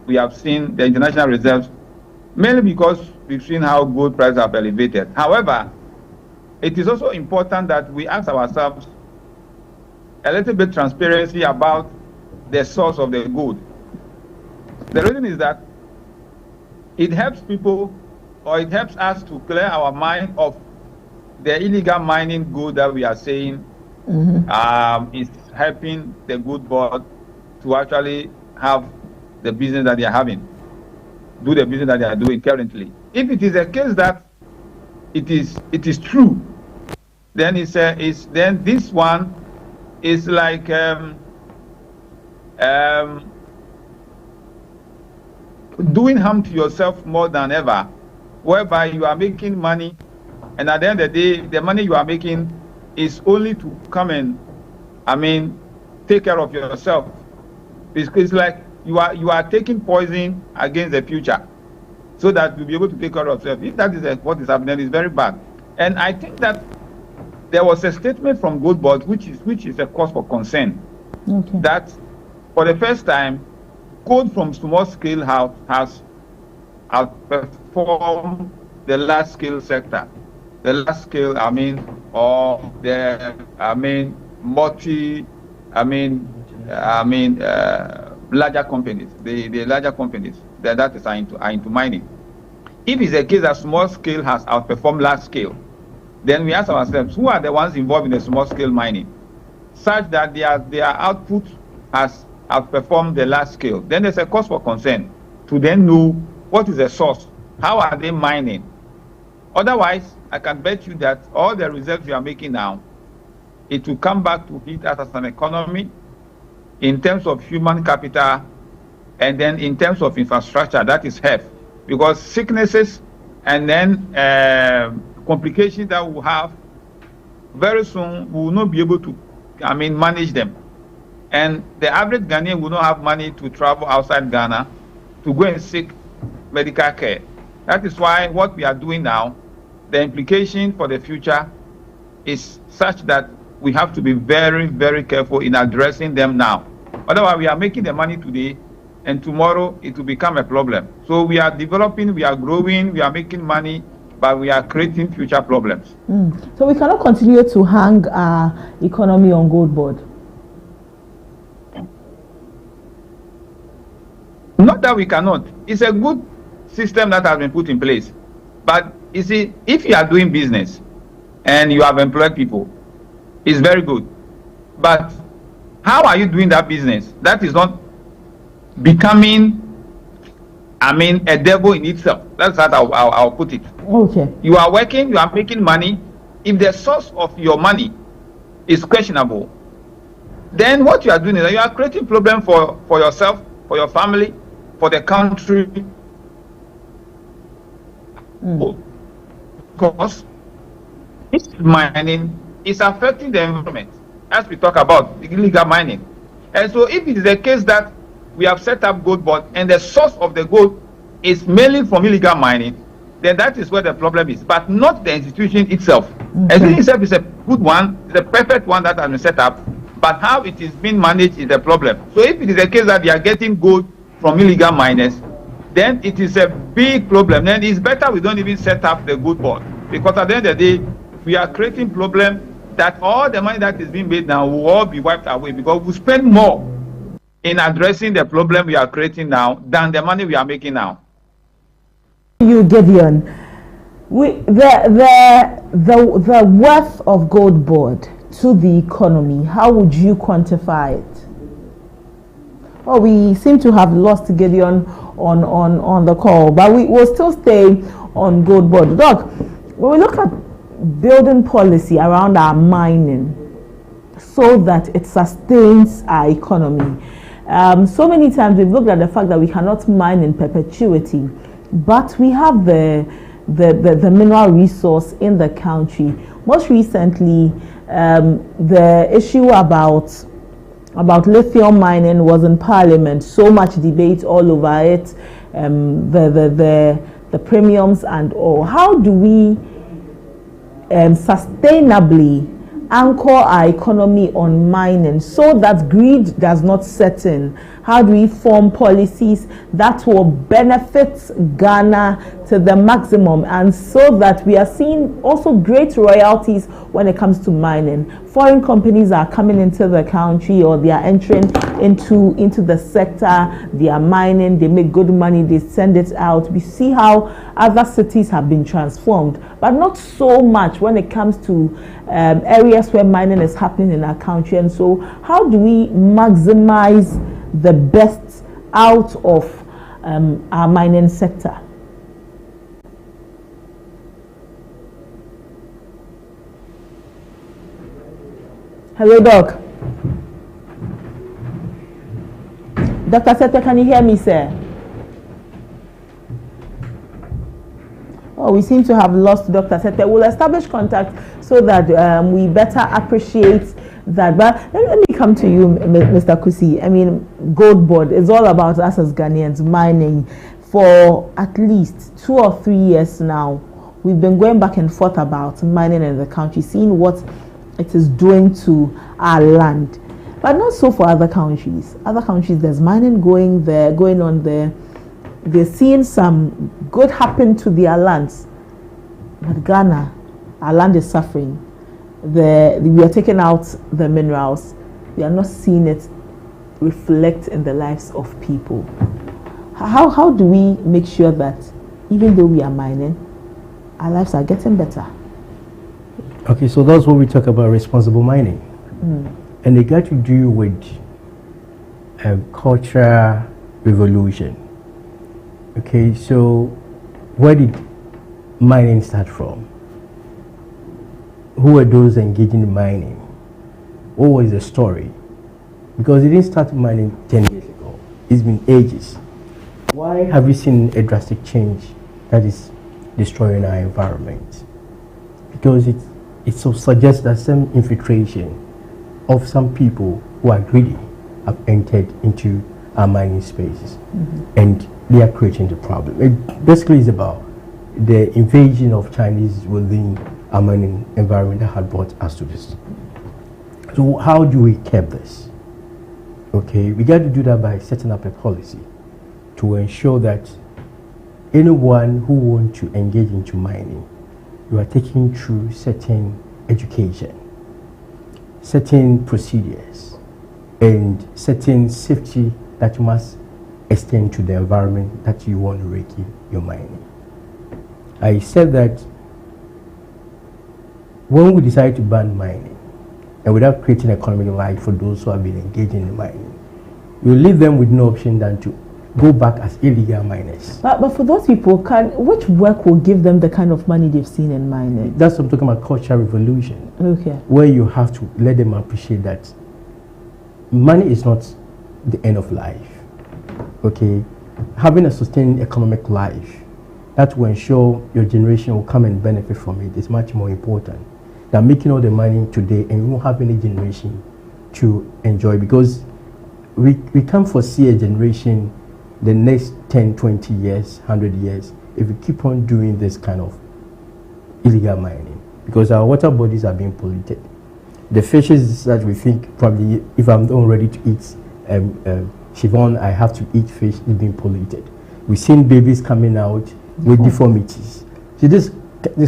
we have seen, the international reserves, mainly because we've seen how gold prices have elevated. However, it is also important that we ask ourselves a little bit transparency about the source of the gold. The reason is that it helps people, or it helps us to clear our mind of the illegal mining gold that we are saying is helping the Gold Board to actually have the business that they are having, do the business that they are doing currently. If it is a case that it is true, then then this one is like doing harm to yourself more than ever, whereby you are making money, and at the end of the day, the money you are making is only to come and, take care of yourself. It's like you are taking poison against the future, so that you'll be able to take care of yourself. If that is what is happening, it's very bad. And I think that there was a statement from Gold Board which is a cause for concern. Okay. That for the first time, gold from small scale has outperformed the large scale sector. The large scale, or the larger companies, the larger companies that are into mining. If it's a case that small scale has outperformed large scale, then we ask ourselves, who are the ones involved in the small scale mining, such that their output has outperformed the large scale? Then there's a cause for concern to then know what is the source, how are they mining. Otherwise, I can bet you that all the reserves you are making now, it will come back to hit us as an economy in terms of human capital, and then in terms of infrastructure, that is health. Because sicknesses and then complications that we'll have, very soon we will not be able to manage them. And the average Ghanaian will not have money to travel outside Ghana to go and seek medical care. That is why what we are doing now, the implication for the future is such that we have to be very, very careful in addressing them now. Otherwise, we are making the money today, and tomorrow it will become a problem. So we are developing, we are growing, we are making money, but we are creating future problems. So we cannot continue to hang our economy on gold board. Not that we cannot. It's a good system that has been put in place. But you see, if you are doing business and you have employed people, it's very good. But how are you doing that business? That is not becoming, a devil in itself. That's how I'll put it. Okay. You are working, you are making money. If the source of your money is questionable, then what you are doing is that you are creating problem for yourself, for your family, for the country. Because this mining is affecting the environment, as we talk about illegal mining. And so if it is the case that we have set up gold board and the source of the gold is mainly from illegal mining, then that is where the problem is, but not the institution itself. The institution itself is a good one, it's a perfect one that has been set up, but how it is being managed is the problem. So if it is the case that they are getting gold from illegal miners, then it is a big problem. Then it's better we don't even set up the gold board, because at the end of the day, we are creating problem that all the money that is being made now will all be wiped away, because we spend more in addressing the problem we are creating now than the money we are making now. You, Gideon, the worth of gold board to the economy, how would you quantify it? Oh, we seem to have lost Gideon on the call, but we will still stay on gold board. Doc, when we look at building policy around our mining so that it sustains our economy, so many times we've looked at the fact that we cannot mine in perpetuity, but we have the mineral resource in the country. Most recently, the issue about lithium mining was in Parliament. So much debate all over it, the premiums and all. How do we sustainably anchor our economy on mining so that greed does not set in? How do we form policies that will benefit Ghana to the maximum, and so that we are seeing also great royalties when it comes to mining? Foreign companies are coming into the country, or they are entering into the sector. They are mining, they make good money, they send it out. We see how other cities have been transformed, but not so much when it comes to areas where mining is happening in our country. And so how do we maximize the best out of our mining sector? Hello, Doc. Dr. Sete, can you hear me, sir? Oh, we seem to have lost Dr. Sete. We'll establish contact so that we better appreciate that. But let me come to you, Mr. Kusi. I mean, gold board is all about us as Ghanaians mining for at least 2 or 3 years now. We've been going back and forth about mining in the country, seeing what it is doing to our land, but not so for other countries. Other countries, there's mining going on there. They're seeing some good happen to their lands, but Ghana, our land is suffering. We are taking out the minerals. We are not seeing it reflect in the lives of people. How do we make sure that even though we are mining, our lives are getting better? Okay, so that's what we talk about, responsible mining. And they got to do with a cultural revolution. Okay, so where did mining start from? Who were those engaging in mining? What was the story? Because it didn't start mining 10 years ago. It's been ages. Why have we seen a drastic change that is destroying our environment? Because it so suggests that some infiltration of some people who are greedy have entered into our mining spaces, and they are creating the problem. It basically is about the invasion of Chinese within our mining environment that had brought us to this. So how do we curb this? Okay, we got to do that by setting up a policy to ensure that anyone who wants to engage into mining, you are taking through certain education, certain procedures, and certain safety that you must extend to the environment that you want to rake in your mining. I said that when we decide to ban mining, and without creating economic life for those who have been engaging in mining, you leave them with no option than to go back as illegal miners. But for those people, which work will give them the kind of money they've seen in mining? That's what I'm talking about, cultural revolution. Okay. Where you have to let them appreciate that money is not the end of life. Okay? Having a sustained economic life that will ensure your generation will come and benefit from it is much more important than making all the money today and you won't have any generation to enjoy, because we can't foresee a generation the next 10, 20 years, 100 years if we keep on doing this kind of illegal mining, because our water bodies are being polluted. The fishes that we think probably, if I'm not ready to eat Siobhan, I have to eat fish, is being polluted. We've seen babies coming out with deformities. So this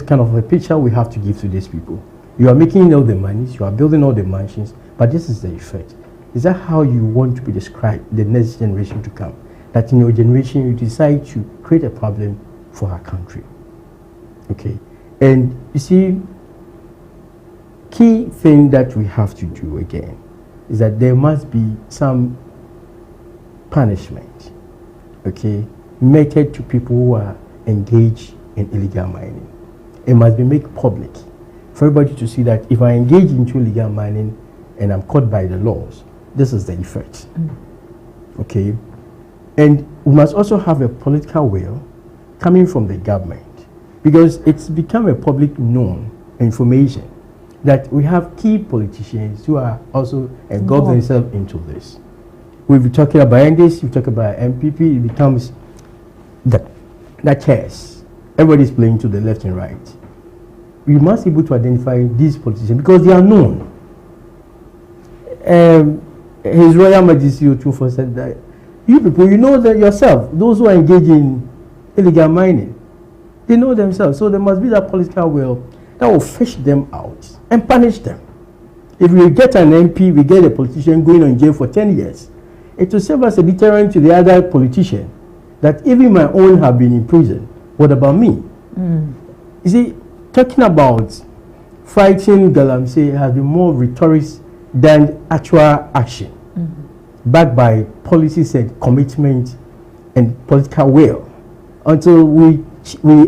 kind of a picture we have to give to these people. You are making all the monies, you are building all the mansions, but this is the effect. Is that how you want to be described the next generation to come? That in your generation you decide to create a problem for our country. Okay. And you see, key thing that we have to do again is that there must be some punishment, okay, meted to people who are engaged in illegal mining. It must be made public for everybody to see that if I engage into illegal mining and I'm caught by the laws, this is the effect. Okay. And we must also have a political will coming from the government, because it's become a public known information that we have key politicians who are also engulfed themselves into this. We'll be talking about this, we talk about MPP, it becomes that chess. Everybody's playing to the left and right. We must be able to identify these politicians because they are known. His Royal Majesty Otunfo said that you people, you know that yourself, those who are engaged in illegal mining, they know themselves. So there must be that political will that will fish them out and punish them. If we get an MP, we get a politician going on jail for 10 years, it will serve as a deterrent to the other politician that even my own have been in prison. What about me? You see, talking about fighting Galamsey has been more rhetoric than actual action, backed by policies and commitment and political will. Until we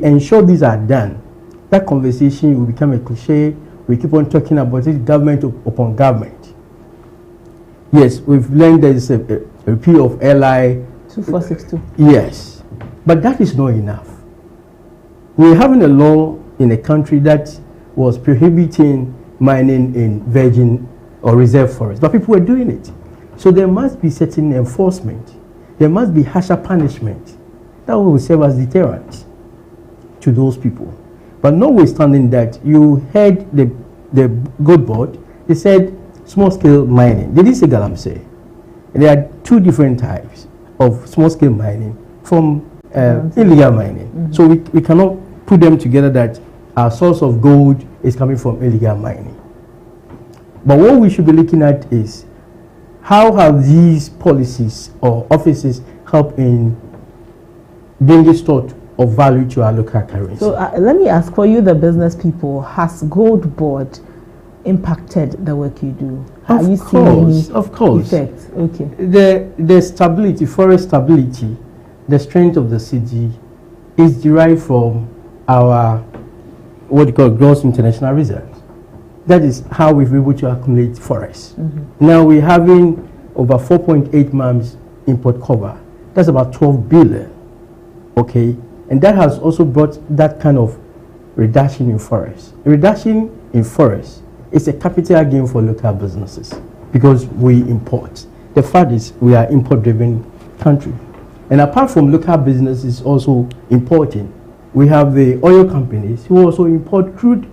ensure these are done, that conversation will become a cliche. We keep on talking about it, government upon government. Yes, we've learned there's a repeal of LI 2462. Yes, but that is not enough. We're having a law in a country that was prohibiting mining in virgin or reserve forest, but people were doing it. So there must be certain enforcement. There must be harsher punishment that will serve as deterrent to those people. But notwithstanding that, you heard the good board, they said small-scale mining. They didn't say Galamsey. There are two different types of small-scale mining from illegal mining. So we cannot put them together that our source of gold is coming from illegal mining. But what we should be looking at is how have these policies or offices helped in bringing stored of value to our local currency. So let me ask, for you, the business people, has Gold Board impacted the work you do? Are you seeing any effects? Okay. The stability, forest stability, the strength of the city is derived from our what you call gross international reserves. That is how we've been able to accumulate forests. Now we're having over 4.8 months import cover. That's about 12 billion. Okay. And that has also brought that kind of reduction in forests. A reduction in forests is a capital gain for local businesses because we import. The fact is we are import-driven country. And apart from local businesses also importing, we have the oil companies who also import crude,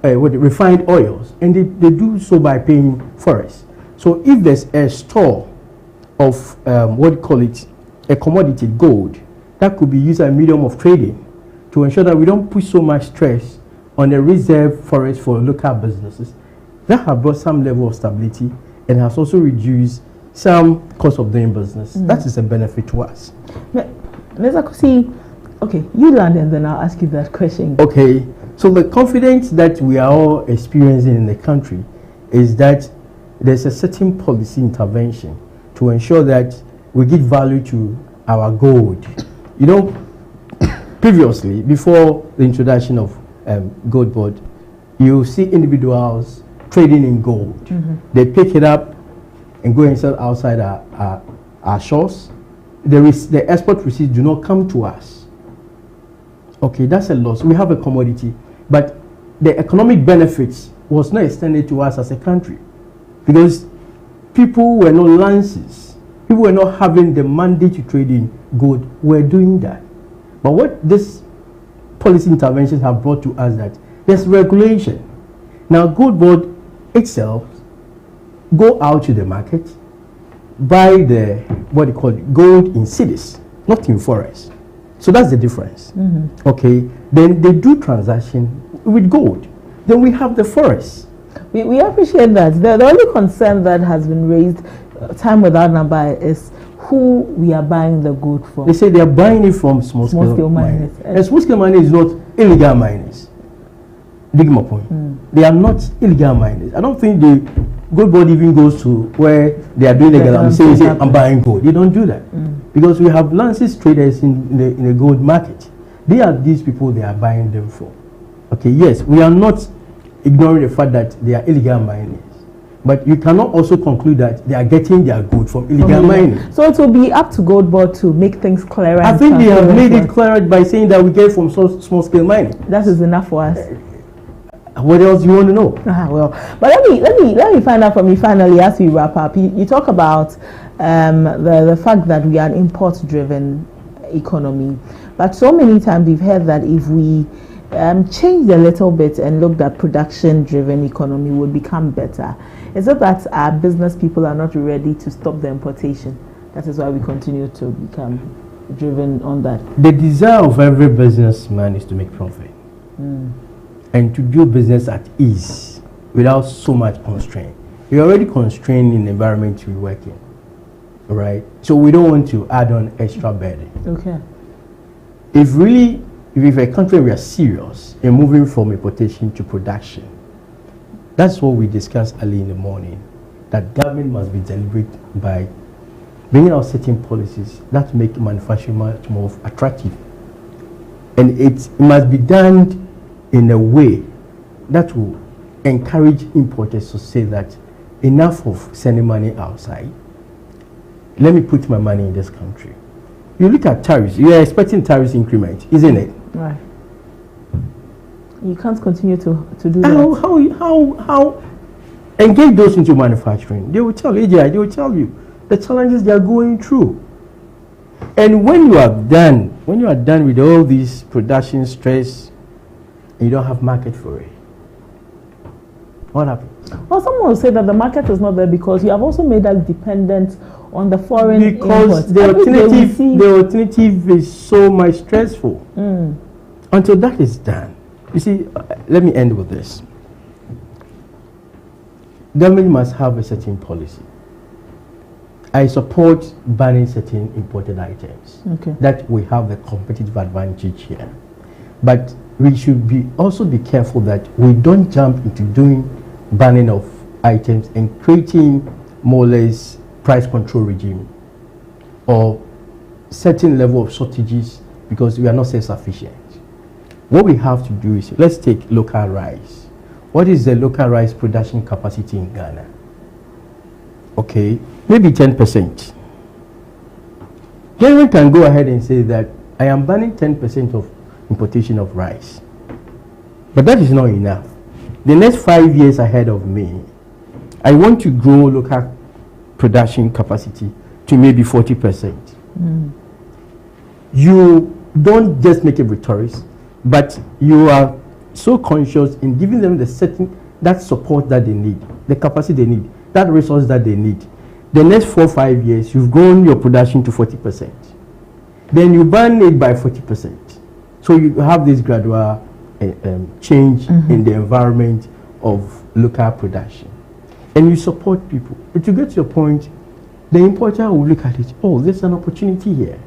refined oils, and they do so by paying forests. So if there's a store of, a commodity, gold, that could be used as a medium of trading to ensure that we don't put so much stress on the reserve forest for local businesses. That has brought some level of stability and has also reduced some cost of doing business. That is a benefit to us. Mr. Kusi, okay, you land and then I'll ask you that question. Okay, so the confidence that we are all experiencing in the country is that there's a certain policy intervention to ensure that we give value to our gold. You know, previously, before the introduction of gold board, you see individuals trading in gold. They pick it up and go and sell outside our shores. The export receipts do not come to us. Okay, that's a loss. We have a commodity, but the economic benefits was not extended to us as a country because people were not lances. People were not having the mandate to trade in gold. We're doing that. But what this policy interventions have brought to us that there's regulation. Now, gold board itself go out to the market, buy the, what you call it, gold in cities, not in forests. So that's the difference. Okay, then they do transaction with gold. Then we have the forest. We appreciate that. The only concern that has been raised time without number is who we are buying the gold from. They say they are buying it from small-scale miners. And small-scale miners is not illegal miners. Dig my point. They are not illegal miners. I don't think the gold board even goes to where they are doing legal and say, I'm buying gold. They don't do that. Because we have lances traders in the gold market. They are these people they are buying them from. Okay, yes, we are not ignoring the fact that they are illegal miners. But you cannot also conclude that they are getting their gold from illegal mining. So it will be up to gold board to make things clearer. I think they have made it clearer by saying that we get from small-scale mining. That is enough for us. What else do you want to know? Well, but let me find out from you finally as we wrap up. You talk about the fact that we are an import-driven economy, but so many times we've heard that if we changed a little bit and looked at production-driven economy would become better. Is it that our business people are not ready to stop the importation? That is why we continue to become driven on that. The desire of every businessman is to make profit and to do business at ease without so much constraint. You're already constrained in the environment you work in, right? So we don't want to add on extra burden. Okay. If a country we are serious in moving from importation to production, that's what we discussed early in the morning, that government must be deliberate by bringing out certain policies that make manufacturing much more attractive. And it must be done in a way that will encourage importers to say that enough of sending money outside, let me put my money in this country. You look at tariffs, you are expecting tariffs increment, isn't it? Right. You can't continue to do that. How engage those into manufacturing? They will tell you, they will tell you the challenges they are going through. And when you are done with all these production stress, and you don't have market for it, what happens? Well, someone will say that the market is not there because you have also made us dependent on the foreign imports. Because the alternative is so much stressful. Until that is done. You see, let me end with this. Government must have a certain policy. I support banning certain imported items. Okay. That we have the competitive advantage here. But we should also be careful that we don't jump into doing banning of items and creating more or less price control regime or certain level of shortages because we are not self-sufficient. What we have to do is, let's take local rice. What is the local rice production capacity in Ghana? Okay, maybe 10%. Government can go ahead and say that I am banning 10% of importation of rice. But that is not enough. The next 5 years ahead of me, I want to grow local production capacity to maybe 40%. You don't just make it rhetoric, but you are so conscious in giving them that support that they need, the capacity they need, that resource that they need. The next 4 or 5 years, you've grown your production to 40%. then you ban it by 40%. So you have this gradual change in the environment of local production. And you support people. But to get to your point, the importer will look at it, oh, there's an opportunity here.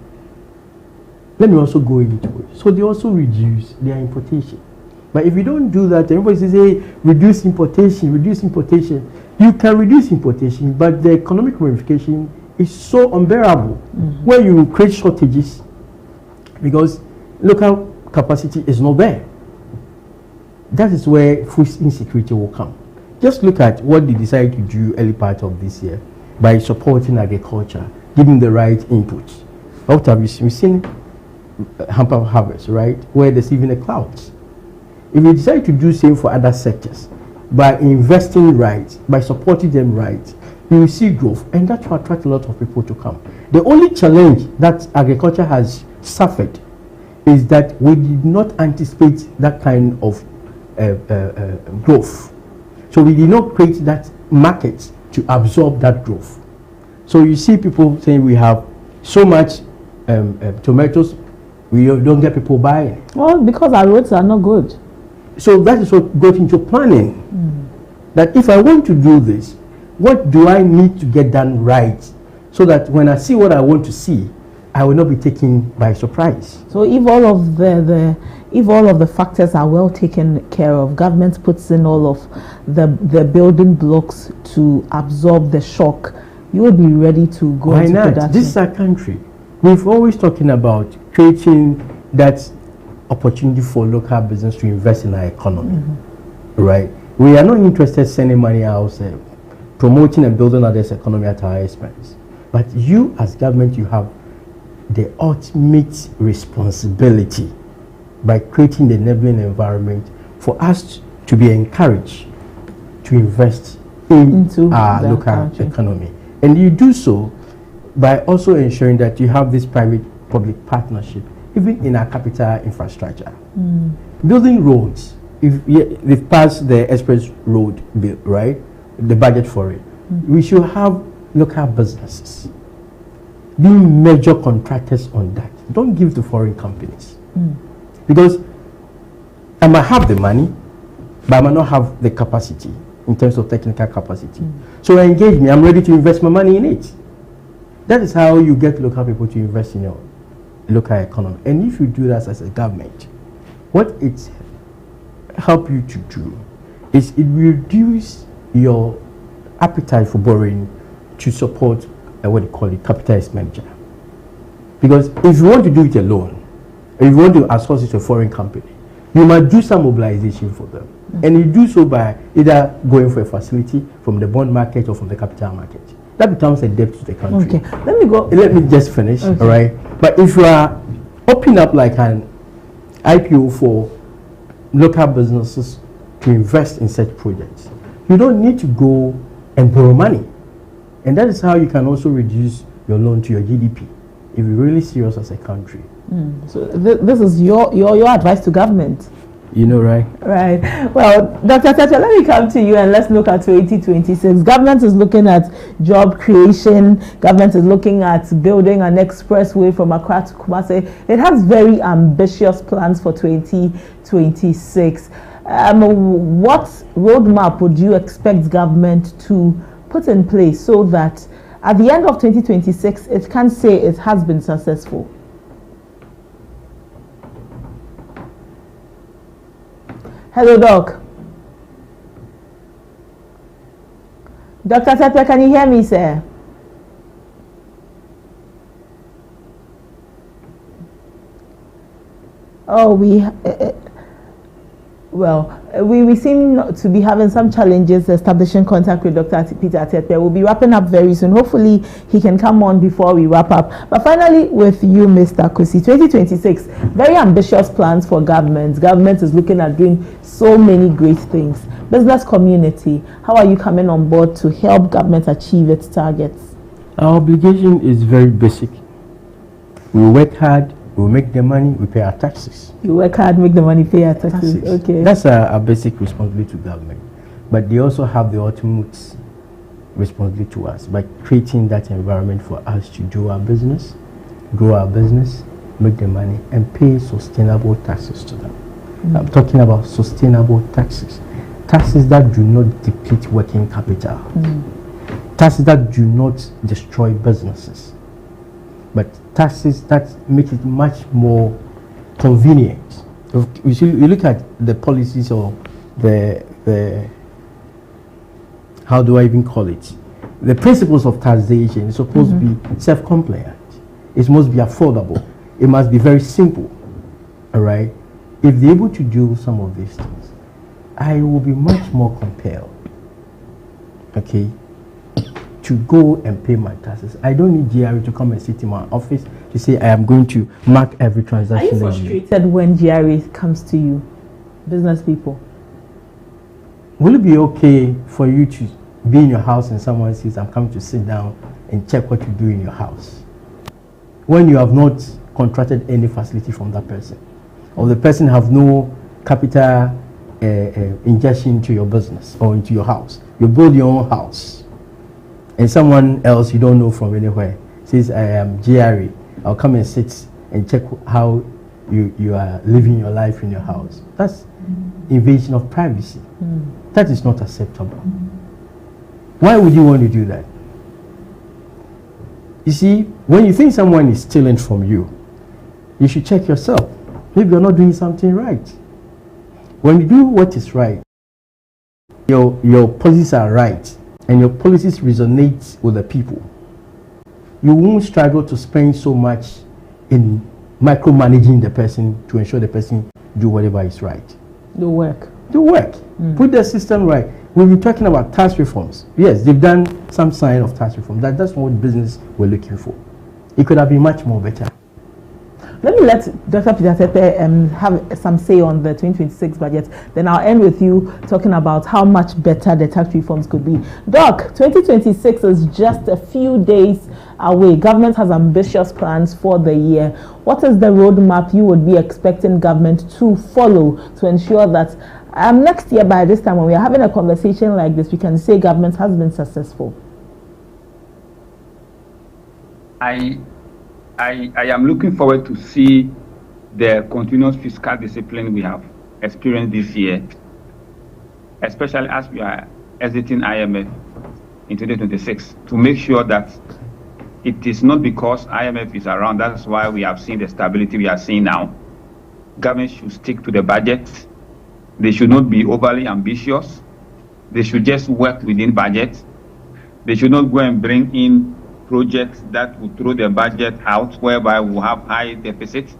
Let me also go into it. So they also reduce their importation. But if you don't do that, everybody says, hey, reduce importation, reduce importation. You can reduce importation, but the economic ramification is so unbearable. When you create shortages, because local capacity is not there. That is where food insecurity will come. Just look at what they decided to do early part of this year by supporting agriculture, giving the right inputs. What have you seen? We've seen hamper harvest, right? Where there's even a clouds. If you decide to do same for other sectors, by investing right, by supporting them right, you will see growth, and that will attract a lot of people to come. The only challenge that agriculture has suffered is that we did not anticipate that kind of growth. So we did not create that market to absorb that growth. So you see people saying we have so much tomatoes, we don't get people buying. Well, because our roads are not good. So that is what got into planning. That if I want to do this, what do I need to get done right, so that when I see what I want to see, I will not be taken by surprise. So if all of the factors are well taken care of, government puts in all of the building blocks to absorb the shock, you will be ready to go into production. Why not? This is our country. We've always talking about creating that opportunity for local business to invest in our economy, right? We are not interested in sending money outside, promoting and building others' economy at our expense. But you, as government, you have the ultimate responsibility by creating the enabling environment for us to be encouraged to invest into our local economy. And you do so by also ensuring that you have this private-public partnership, even in our capital infrastructure. Building roads, if they've passed the express road bill, right? The budget for it. We should have local businesses being major contractors on that. Don't give to foreign companies. Because I might have the money, but I might not have the capacity in terms of technical capacity. So engage me, I'm ready to invest my money in it. That is how you get local people to invest in your local economy. And if you do that as a government, what it help you to do is it reduce your appetite for borrowing to support what you call it, capital expenditure. Because if you want to do it alone, if you want to outsource it to a foreign company, you might do some mobilization for them. And you do so by either going for a facility from the bond market or from the capital market. That becomes a debt to the country. Okay, let me go. Let me just finish, all right? But if you are opening up like an IPO for local businesses to invest in such projects, you don't need to go and borrow money. And that is how you can also reduce your loan to your GDP if you're really serious as a country. So this is your advice to government. You know, right? Right. Well, Dr. Tete, let me come to you and let's look at 2026. Government is looking at job creation. Government is looking at building an expressway from Accra to Kumasi. It has very ambitious plans for 2026. What roadmap would you expect government to put in place so that at the end of 2026, it can say it has been successful? Hello, Doc. Dr. Tete, can you hear me, sir? Oh, we seem to be having some challenges establishing contact with Dr. Peter Tete. We'll be wrapping up very soon. Hopefully, he can come on before we wrap up. But finally, with you, Mr. Kusi, 2026, very ambitious plans for government. Government is looking at doing so many great things. Business community, how are you coming on board to help government achieve its targets? Our obligation is very basic. We work hard, we make the money, we pay our taxes. You work hard, make the money, pay our taxes. Okay. That's our basic responsibility to government. But they also have the ultimate responsibility to us by creating that environment for us to do our business, grow our business, make the money and pay sustainable taxes to them. I'm talking about sustainable taxes. Taxes that do not deplete working capital. Taxes that do not destroy businesses. But taxes that make it much more convenient. You look at the policies or the how do I even call it? The principles of taxation is supposed to be self-compliant. It must be affordable. It must be very simple. All right? If they're able to do some of these things, I will be much more compelled, okay, to go and pay my taxes. I don't need GRA to come and sit in my office to say I am going to mark every transaction. Are you frustrated when GRA comes to you, business people? Will it be okay for you to be in your house and someone says, I'm coming to sit down and check what you do in your house, when you have not contracted any facility from that person, or the person have no capital injection into your business or into your house? You build your own house, and someone else you don't know from anywhere says, I am GRA, I'll come and sit and check how you are living your life in your house. That's invasion of privacy. That is not acceptable. Why would you want to do that? You see, when you think someone is stealing from you, you should check yourself. Maybe you're not doing something right. When you do what is right, your policies are right, and your policies resonate with the people, you won't struggle to spend so much in micromanaging the person to ensure the person do whatever is right. Do work. Put the system right. We've been talking about tax reforms. Yes, they've done some sign of tax reform. That's what business we're looking for. It could have been much more better. Let me let Dr. Peter Tepe have some say on the 2026 budget. Then I'll end with you talking about how much better the tax reforms could be. Doc, 2026 is just a few days away. Government has ambitious plans for the year. What is the roadmap you would be expecting government to follow to ensure that next year by this time when we are having a conversation like this, we can say government has been successful? I am looking forward to see the continuous fiscal discipline we have experienced this year, especially as we are exiting IMF in 2026, to make sure that it is not because IMF is around, that's why we have seen the stability we are seeing now. Government should stick to the budget. They should not be overly ambitious. They should just work within budget. They should not go and bring in projects that will throw the budget out, whereby we'll have high deficit.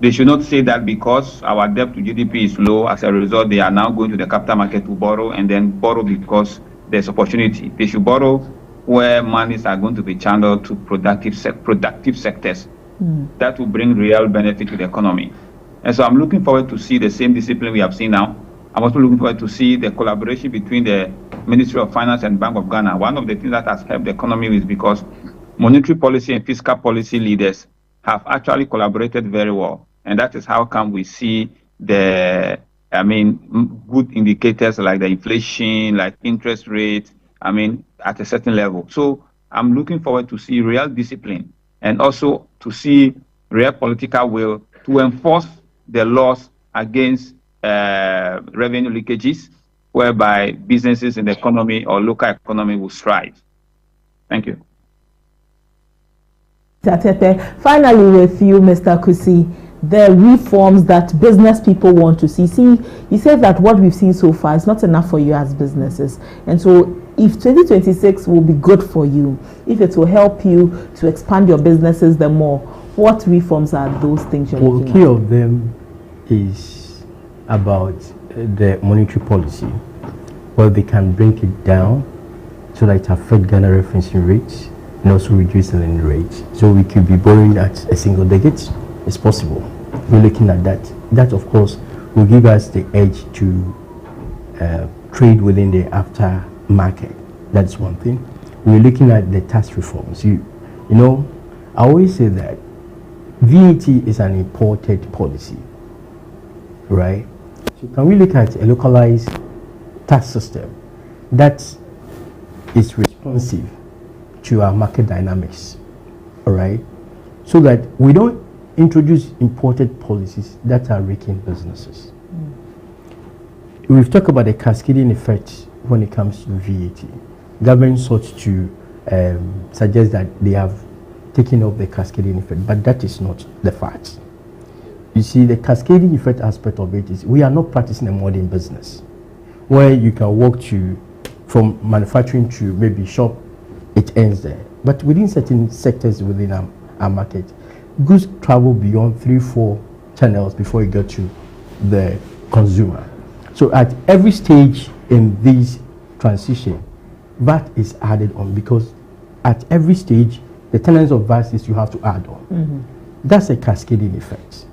They should not say that because our debt to GDP is low, as a result, they are now going to the capital market to borrow, and then borrow because there's opportunity. They should borrow where monies are going to be channeled to productive sectors that will bring real benefit to the economy. And so I'm looking forward to see the same discipline we have seen now. I'm also looking forward to see the collaboration between the Ministry of Finance and Bank of Ghana. One of the things that has helped the economy is because monetary policy and fiscal policy leaders have actually collaborated very well. And that is how come we see good indicators like the inflation, like interest rates, at a certain level. So I'm looking forward to see real discipline and also to see real political will to enforce the laws against revenue leakages, whereby businesses in the economy or local economy will thrive. Thank you. Finally, with you, Mr. Kusi, the reforms that business people want to see. You said that what we've seen so far is not enough for you as businesses. And so if 2026 will be good for you, if it will help you to expand your businesses the more, what reforms are those things you're looking at? Key of them is about the monetary policy, where they can break it down so that it affects Ghana referencing rates and also reduce lending rates. So we could be borrowing at a single digit. It's possible. We're looking at that. That, of course, will give us the edge to trade within the aftermarket. That's one thing. We're looking at the tax reforms. You know, I always say that VAT is an imported policy, right? So can we look at a localized tax system that is responsive to our market dynamics, all right? So that we don't introduce imported policies that are wrecking businesses. We've talked about the cascading effect when it comes to VAT. Government sought to suggest that they have taken off the cascading effect, but that is not the fact. You see, the cascading effect aspect of it is we are not practicing a modern business where you can walk to from manufacturing to maybe shop, it ends there. But within certain sectors within our market, goods travel beyond 3-4 channels before you get to the consumer. So at every stage in this transition, VAT is added on, because at every stage, the tenets of VAT is you have to add on. That's a cascading effect.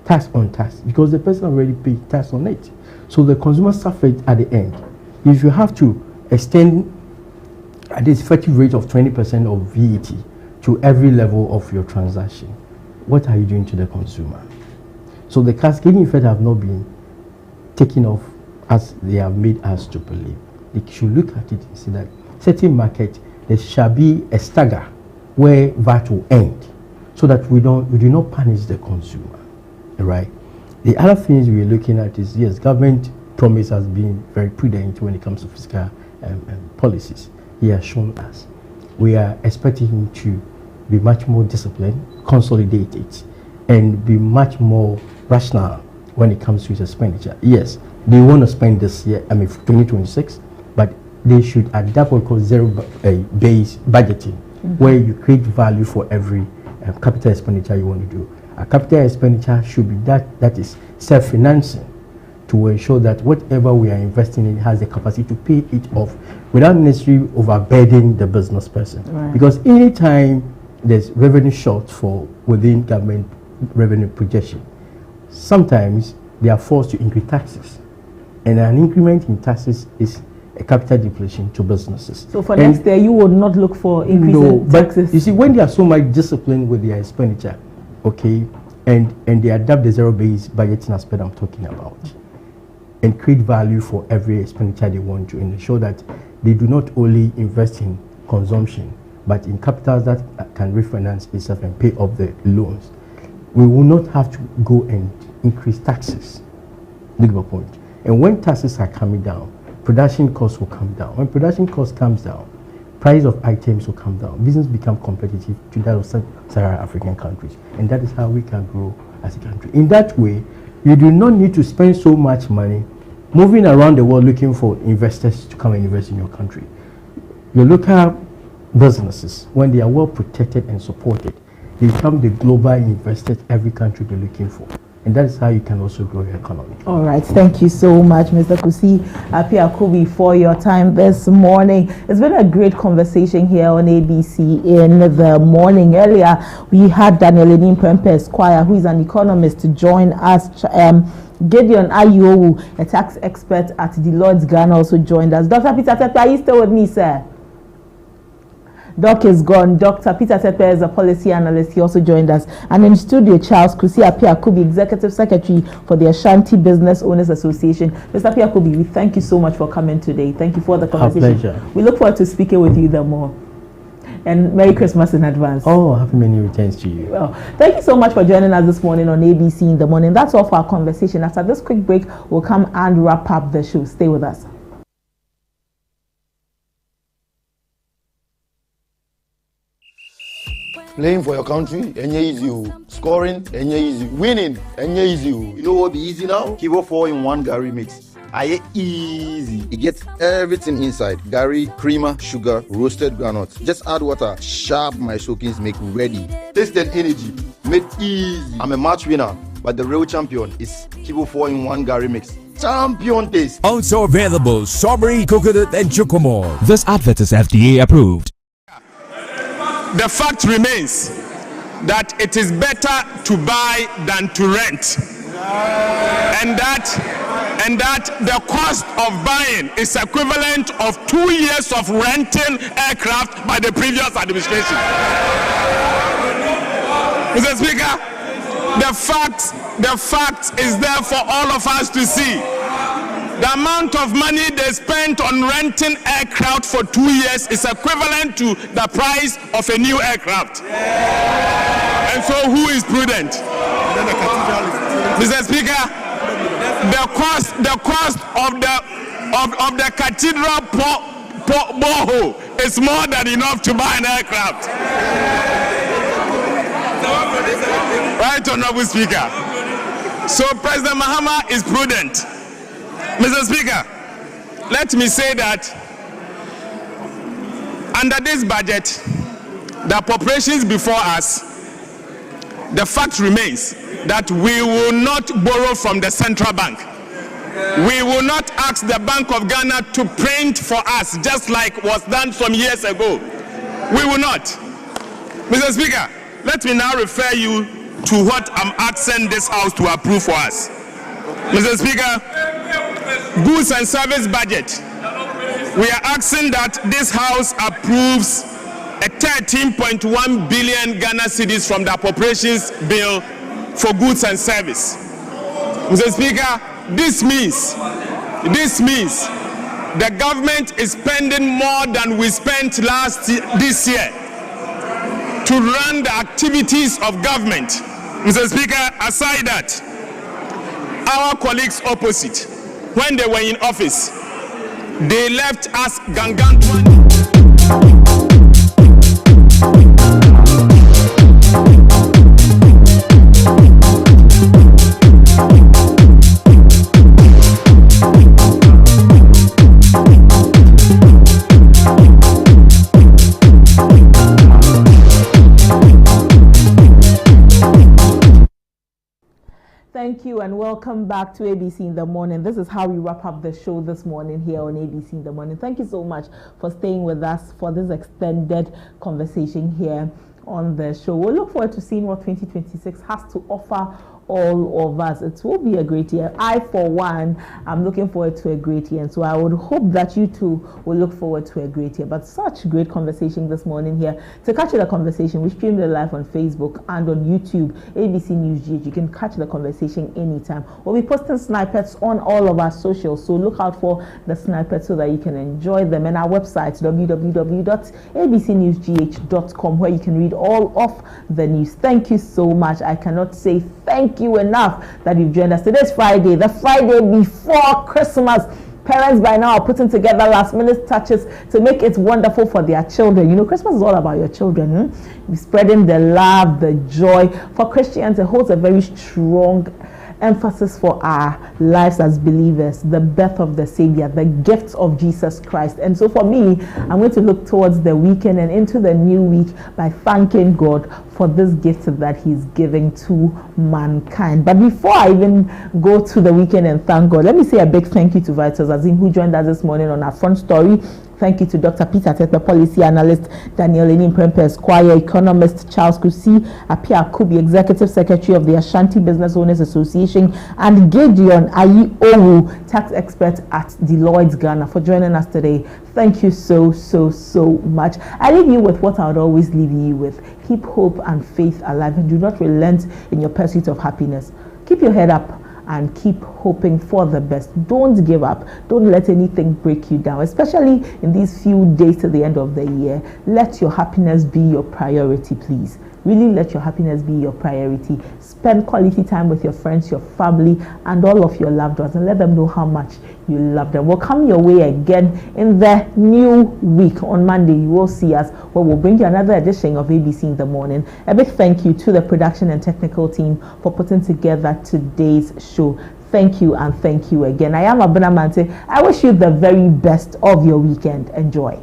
Tax on tax, because the person already paid tax on it. So the consumer suffers at the end. If you have to extend at this effective rate of 20% of VAT to every level of your transaction, what are you doing to the consumer? So the cascading effect have not been taken off as they have made us to believe. They should look at it and see that certain market, there shall be a stagger where VAT will end, so that we do not punish the consumer, right? The other things we're looking at is, yes, government promise has been very prudent when it comes to fiscal policies. He has shown us. We are expecting him to be much more disciplined, consolidate it, and be much more rational when it comes to his expenditure. Yes, they want to spend this year, 2026, but they should adapt what we call zero-based budgeting, where you create value for every capital expenditure you want to do. A capital expenditure should be that is self-financing, to ensure that whatever we are investing in has the capacity to pay it off without necessarily overburdening the business person. Right. Because anytime there's revenue shortfall within government revenue projection, sometimes they are forced to increase taxes. And an increment in taxes is a capital depletion to businesses. So for next year, you would not look for increase in taxes? But you see, when they are so much disciplined with their expenditure, okay, and they adapt the zero-based budgeting aspect I'm talking about, and create value for every expenditure they want to, and ensure that they do not only invest in consumption, but in capitals that can refinance itself and pay off the loans, we will not have to go and increase taxes. Look at my point. And when taxes are coming down, production costs will come down. When production cost comes down, price of items will come down. Business become competitive to that of Sub-Saharan African countries. And that is how we can grow as a country. In that way, you do not need to spend so much money moving around the world looking for investors to come and invest in your country. Your local businesses, when they are well protected and supported, they become the global investors every country they're looking for. And that is how you can also grow your economy. All right. Thank you so much, Mr. Kusi Apiakubi, for your time this morning. It's been a great conversation here on ABC in the morning. Earlier, we had Daniel Enim Prempe Esquire, who is an economist, to join us. Gideon Ayowu, a tax expert at Deloitte Ghana, also joined us. Dr. Peter Tepe, are you still with me, sir? Doc is gone. Dr. Peter Tepe is a policy analyst. He also joined us. And in studio, Charles Kusi Apiakubi, Executive Secretary for the Ashanti Business Owners Association. Mr. Apiakubi, we thank you so much for coming today. Thank you for the conversation. Our pleasure. We look forward to speaking with you the more. And Merry Christmas in advance. Oh, happy many returns to you. Well, thank you so much for joining us this morning on ABC in the morning. That's all for our conversation. After this quick break, we'll come and wrap up the show. Stay with us. Playing for your country, any easy. Scoring, any easy. Winning, any easy. You know what be easy now? Kivo 4-in-1 Gary mix. Aye easy. It gets everything inside. Gary, creamer, sugar, roasted groundnuts. Just add water. Sharp my soakings make ready. Taste and energy. Made easy. I'm a match winner, but the real champion is Kivo 4-in-1 Gary mix. Champion taste. Also available strawberry, coconut, and chocomore. This advert is FDA approved. The fact remains that it is better to buy than to rent, and that the cost of buying is equivalent of 2 years of renting aircraft by the previous administration. Mr. Speaker, the fact is there for all of us to see. The amount of money they spent on renting aircraft for 2 years is equivalent to the price of a new aircraft. And so who is prudent? Mr. Speaker, the cost of the cathedral borehole is more than enough to buy an aircraft. Right, Honorable Speaker. So President Mahama is prudent. Mr. Speaker, let me say that under this budget, the appropriations before us, the fact remains that we will not borrow from the central bank. We will not ask the Bank of Ghana to print for us, just like was done some years ago. We will not. Mr. Speaker, let me now refer you to what I'm asking this House to approve for us. Mr. Speaker, goods and service budget. We are asking that this House approves a 13.1 billion Ghana cedis from the appropriations bill for goods and service. Mr. Speaker, this means the government is spending more than we spent this year to run the activities of government. Mr. Speaker, aside that, our colleagues opposite, when they were in office, they left us gargantuan. Thank you and welcome back to ABC in the Morning. This is how we wrap up the show this morning here on ABC in the Morning. Thank you so much for staying with us for this extended conversation here on the show. We'll look forward to seeing what 2026 has to offer all of us. It will be a great year. I, for one, am looking forward to a great year, and so I would hope that you too will look forward to a great year. But such great conversation this morning here. To catch the conversation, we stream it live on Facebook and on YouTube, ABC News GH. You can catch the conversation anytime. We'll be posting snippets on all of our socials, so look out for the snippets so that you can enjoy them. And our website, www.abcnewsgh.com, where you can read all of the news. Thank you so much. I cannot say thank you enough that you've joined us. Today's Friday, the Friday before Christmas. Parents by now are putting together last minute touches to make it wonderful for their children. You know, Christmas is all about your children. Spreading the love, the joy. For Christians, it holds a very strong emphasis for our lives as believers, the birth of the Savior, the gift of Jesus Christ. And so for me, I'm going to look towards the weekend and into the new week by thanking God for this gift that He's giving to mankind. But before I even go to the weekend and thank God, let me say a big thank you to Vitus Azim, who joined us this morning on our front story. Thank you to Dr. Peter Tepe, policy analyst, Daniel Lenin Prempe, Esquire, economist, Charles Kusi, Apia Kubi, executive secretary of the Ashanti Business Owners Association, and Gideon Ayi Owu, tax expert at Deloitte Ghana, for joining us today. Thank you so much. I leave you with what I would always leave you with. Keep hope and faith alive, and do not relent in your pursuit of happiness. Keep your head up and keep hoping for the best. Don't give up. Don't let anything break you down, especially in these few days to the end of the year. Let your happiness be your priority, please. Really let your happiness be your priority. Spend quality time with your friends, your family, and all of your loved ones, and let them know how much you love them. We'll come your way again in the new week. On Monday, you will see us where we'll bring you another edition of ABC in the Morning. A big thank you to the production and technical team for putting together today's show. Thank you and thank you again. I am ABENA Mante. I wish you the very best of your weekend. Enjoy.